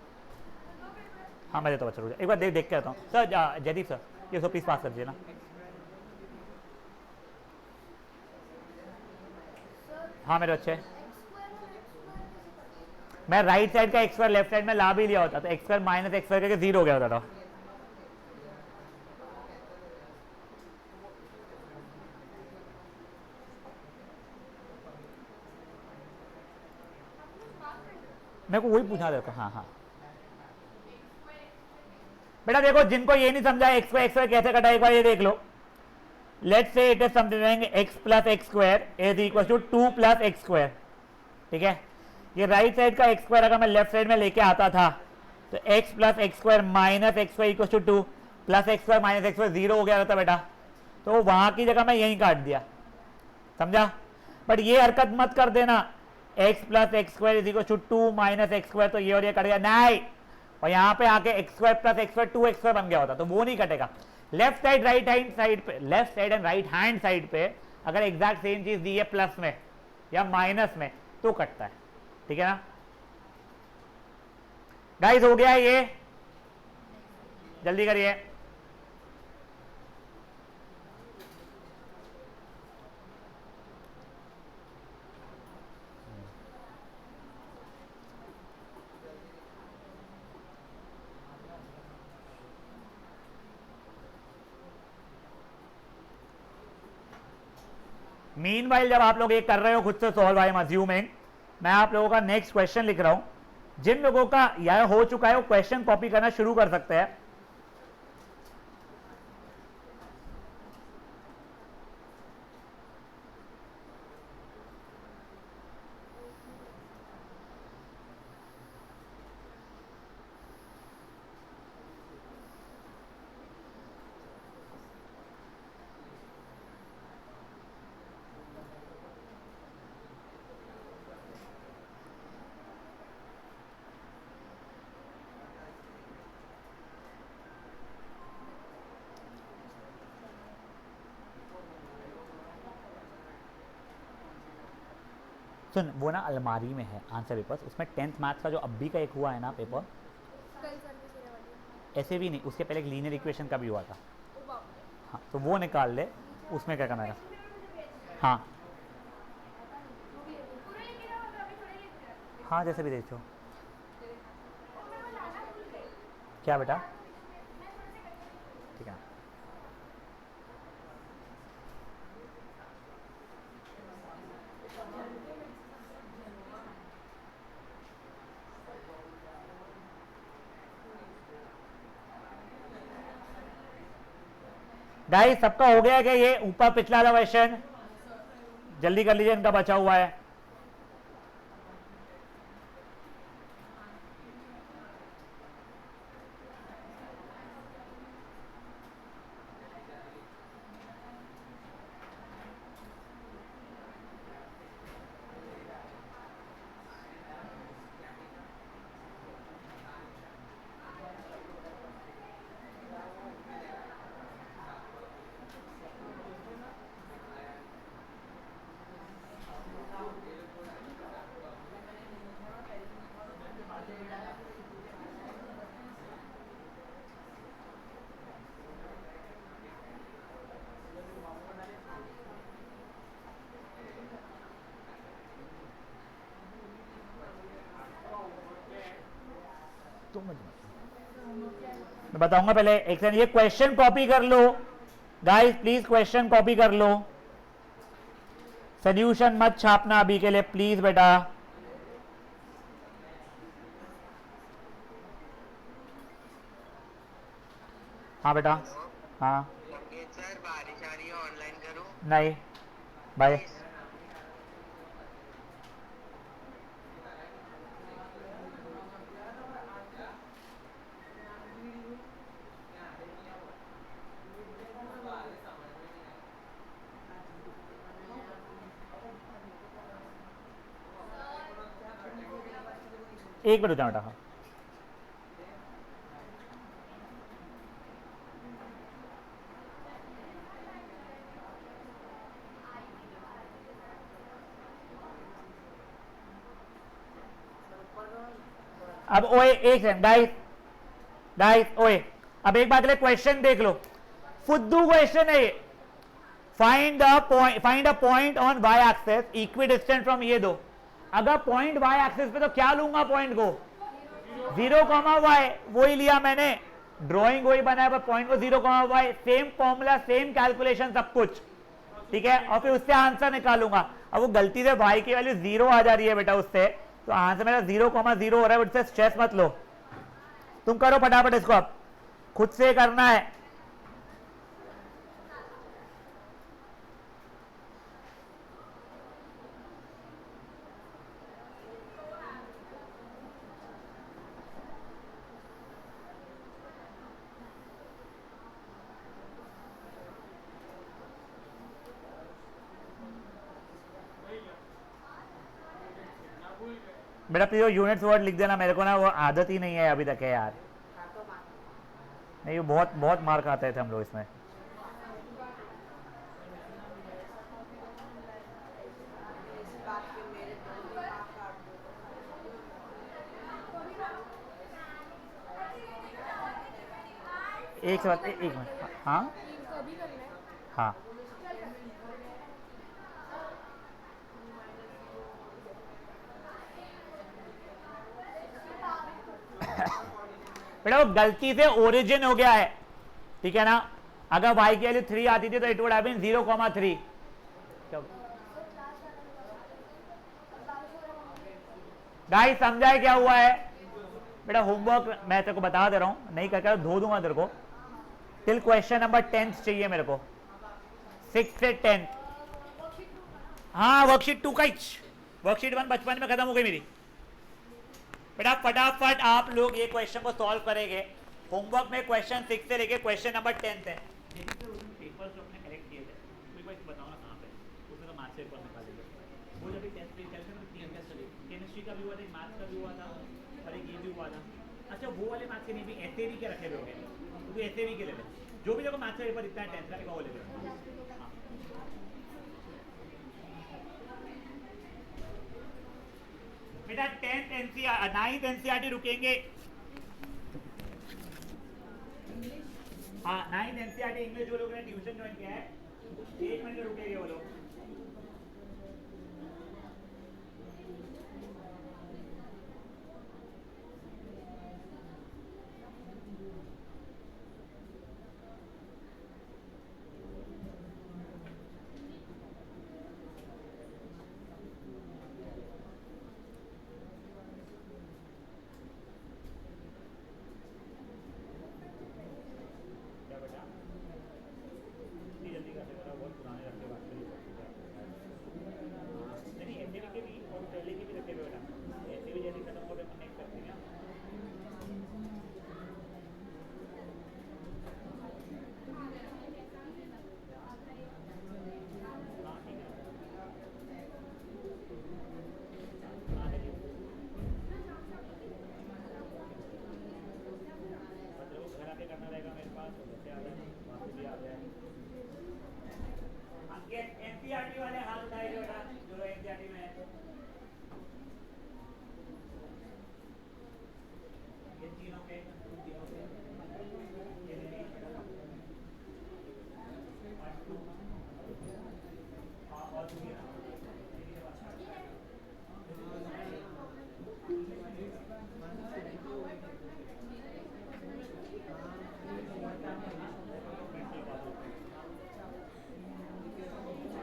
S1: हाँ मैं देता हूँ बच्चा, एक बार देख के आता हूँ। सर जयदीप सर, ये सो प्लीज पास कर दीजिए ना। हाँ मेरे बच्चे, मैं राइट साइड का एक्स स्क्वायर लेफ्ट साइड में ला भी लिया होता तो x square minus X square करके 0 हो गया होता था। मेरे को वही पूछा देखो। हाँ हाँ बेटा देखो, जिनको ये नहीं समझा एक्स स्क्वायर कैसे कटा, एक बार ये देख लो। Let's say it is something x plus X square is equal to 2 plus X square, ठीक है। ये राइट साइड का एक्स स्क्वायर अगर मैं लेफ्ट साइड में लेके आता था तो x plus X square minus X square equal to 2 plus X square minus X square 0 हो गया था बेटा। तो वहां की जगह मैं यहीं काट दिया, समझा। बट ये हरकत मत कर देना, x plus X square is equal to 2 minus X square, तो ये और ये कट गया नहीं, और यहाँ पे आके X square plus X square 2x square बन गया होता, तो वो नहीं कटेगा। Left side right hand side पे, left side and right hand side पे अगर एग्जैक्ट सेम चीज दी है प्लस में या माइनस में तो कटता है, ठीक है ना गाइस। हो गया ये, जल्दी करिए। मीनवाइल जब आप लोग ये कर रहे हो खुद से सॉल्व, आई एम अज्यूमिंग, मैं आप लोगों का नेक्स्ट क्वेश्चन लिख रहा हूं। जिन लोगों का यह हो चुका है वो क्वेश्चन कॉपी करना शुरू कर सकते हैं। सुन, वो ना अलमारी में है आंसर पेपर्स, उसमें 10th मैथ्स का जो अभी का एक हुआ है ना पेपर, ऐसे भी नहीं, उसके पहले एक लीनियर इक्वेशन का भी हुआ था। हाँ तो वो निकाल ले, उसमें क्या करना है। हाँ हाँ जैसे भी देखो। क्या बेटा, ठीक है। गाइस सबका हो गया क्या ये ऊपर पिछला वाला क्वेश्चन? जल्दी कर लीजिए, इनका बचा हुआ है। मैं बताऊंगा पहले एक सेकंड, ये क्वेश्चन कॉपी कर लो गाइस, प्लीज क्वेश्चन कॉपी कर लो, सॉल्यूशन मत छापना अभी के लिए प्लीज बेटा। हाँ बेटा। हाँ
S3: सर बारिश आ रही है, ऑनलाइन करूं?
S1: नहीं भाई। एक मिनट बेटा। हाँ अब ओए एक सेकंड गाइस, गाइस ओए अब एक बात के लिए क्वेश्चन देख लो, फुद्दू क्वेश्चन है ये। Find a point on Y axis equidistant from ये दो। अगर पॉइंट वाई एक्सिस पे तो क्या लूंगा पॉइंट को 0,y, वही लिया मैंने, ड्राइंग वही बनाया पर पॉइंट को 0,y, same formula same calculation सब कुछ, ठीक है। और फिर उससे आंसर निकालूंगा। अब वो गलती से y की वैल्यू 0 आ जा रही है बेटा उससे, तो आंसर मेरा 0,0 हो रहा है, उससे स्ट्रेस मत लो, तुम करो फटाफट इसको, अब खुद से करना है। बेटा प्लीज यूनिट्स वर्ड लिख देना, मेरे को ना वो आदत ही नहीं है अभी तक है यार। नहीं, बहुत बहुत मार खाते थे हम लोग इसमें। एक बात, एक मिनट। हाँ हाँ बेटा वो गलती से ओरिजिन हो गया है, ठीक है ना। अगर y की वैल्यू 3 आती थी तो इट वुड हैव बीन 0,3। गाइस समझा है क्या हुआ है? बेटा होमवर्क मैं तेरे को बता दे रहा हूं, नहीं करके धो दूंगा तेरे को। टिल क्वेश्चन नंबर 10 चाहिए मेरे को, 6 से 10। हाँ वर्कशीट 2 का ही, वर्कशीट 1 बचपन में खत्म हो गई मेरी। बेटा फटाफट आप लोग ये क्वेश्चन को सॉल्व करेंगे। होमवर्क में क्वेश्चन 6 से लेके क्वेश्चन नंबर 10 है। पेपर्स जो हमने कलेक्ट किए थे, कोई बात बताओ ना कहाँ पे, उसमें तो मैथ्स पेपर निकाल दिया। वो जब टेस्ट में 3 टेस्ट चले, केमिस्ट्री का भी हुआ था, एक मैथ्स का भी हुआ था और एक ये भी हुआ था। अच्छा वो वाले मैथ्स के नहीं भी एसएवी के रखे हुए होंगे, तो एसएवी के ले ले, जो भी देखो मैथ्स का पेपर इतना है 10th का वो ले ले। बेटा 10th एनसीईआरटी 9th एनसीईआरटी रुकेंगे। हाँ 9th एनसीईआरटी इंग्लिश जो लोग ने ट्यूशन ज्वाइन किया है 1 मिनट रुकेंगे वो लोग। एनसीईआरटी वाले हाथ उठाए बेटा, जो एनसीईआरटी में है। ये तीनों पे ये नहीं और दूसरी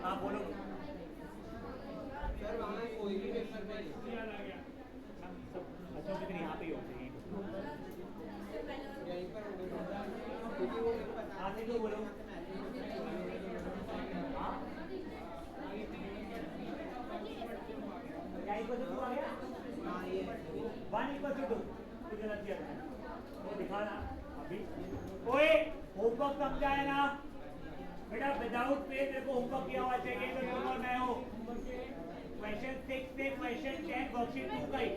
S1: हाँ बोलो
S2: सर वहाँ कोई भी पेपर नहीं
S1: याद आ गया। अच्छा फिर यहाँ पे ही होते हैं
S2: यहीं पर क्योंकि वो मेरे को पता
S1: आगे तो बोलो। क्या इक्वल टू आ गया?
S2: हाँ ये
S1: 1 इक्वल टू 2 तो गलत किया था वो दिखा ना अभी। ओए होमवर्क समझा है ना बेटा? विदाउट पे तेरे को होमवर्क किया हुआ चाहिए तो तुम और मैं हो। क्वेश्चन 6 से क्वेश्चन 10 वर्कशीट 2 का ही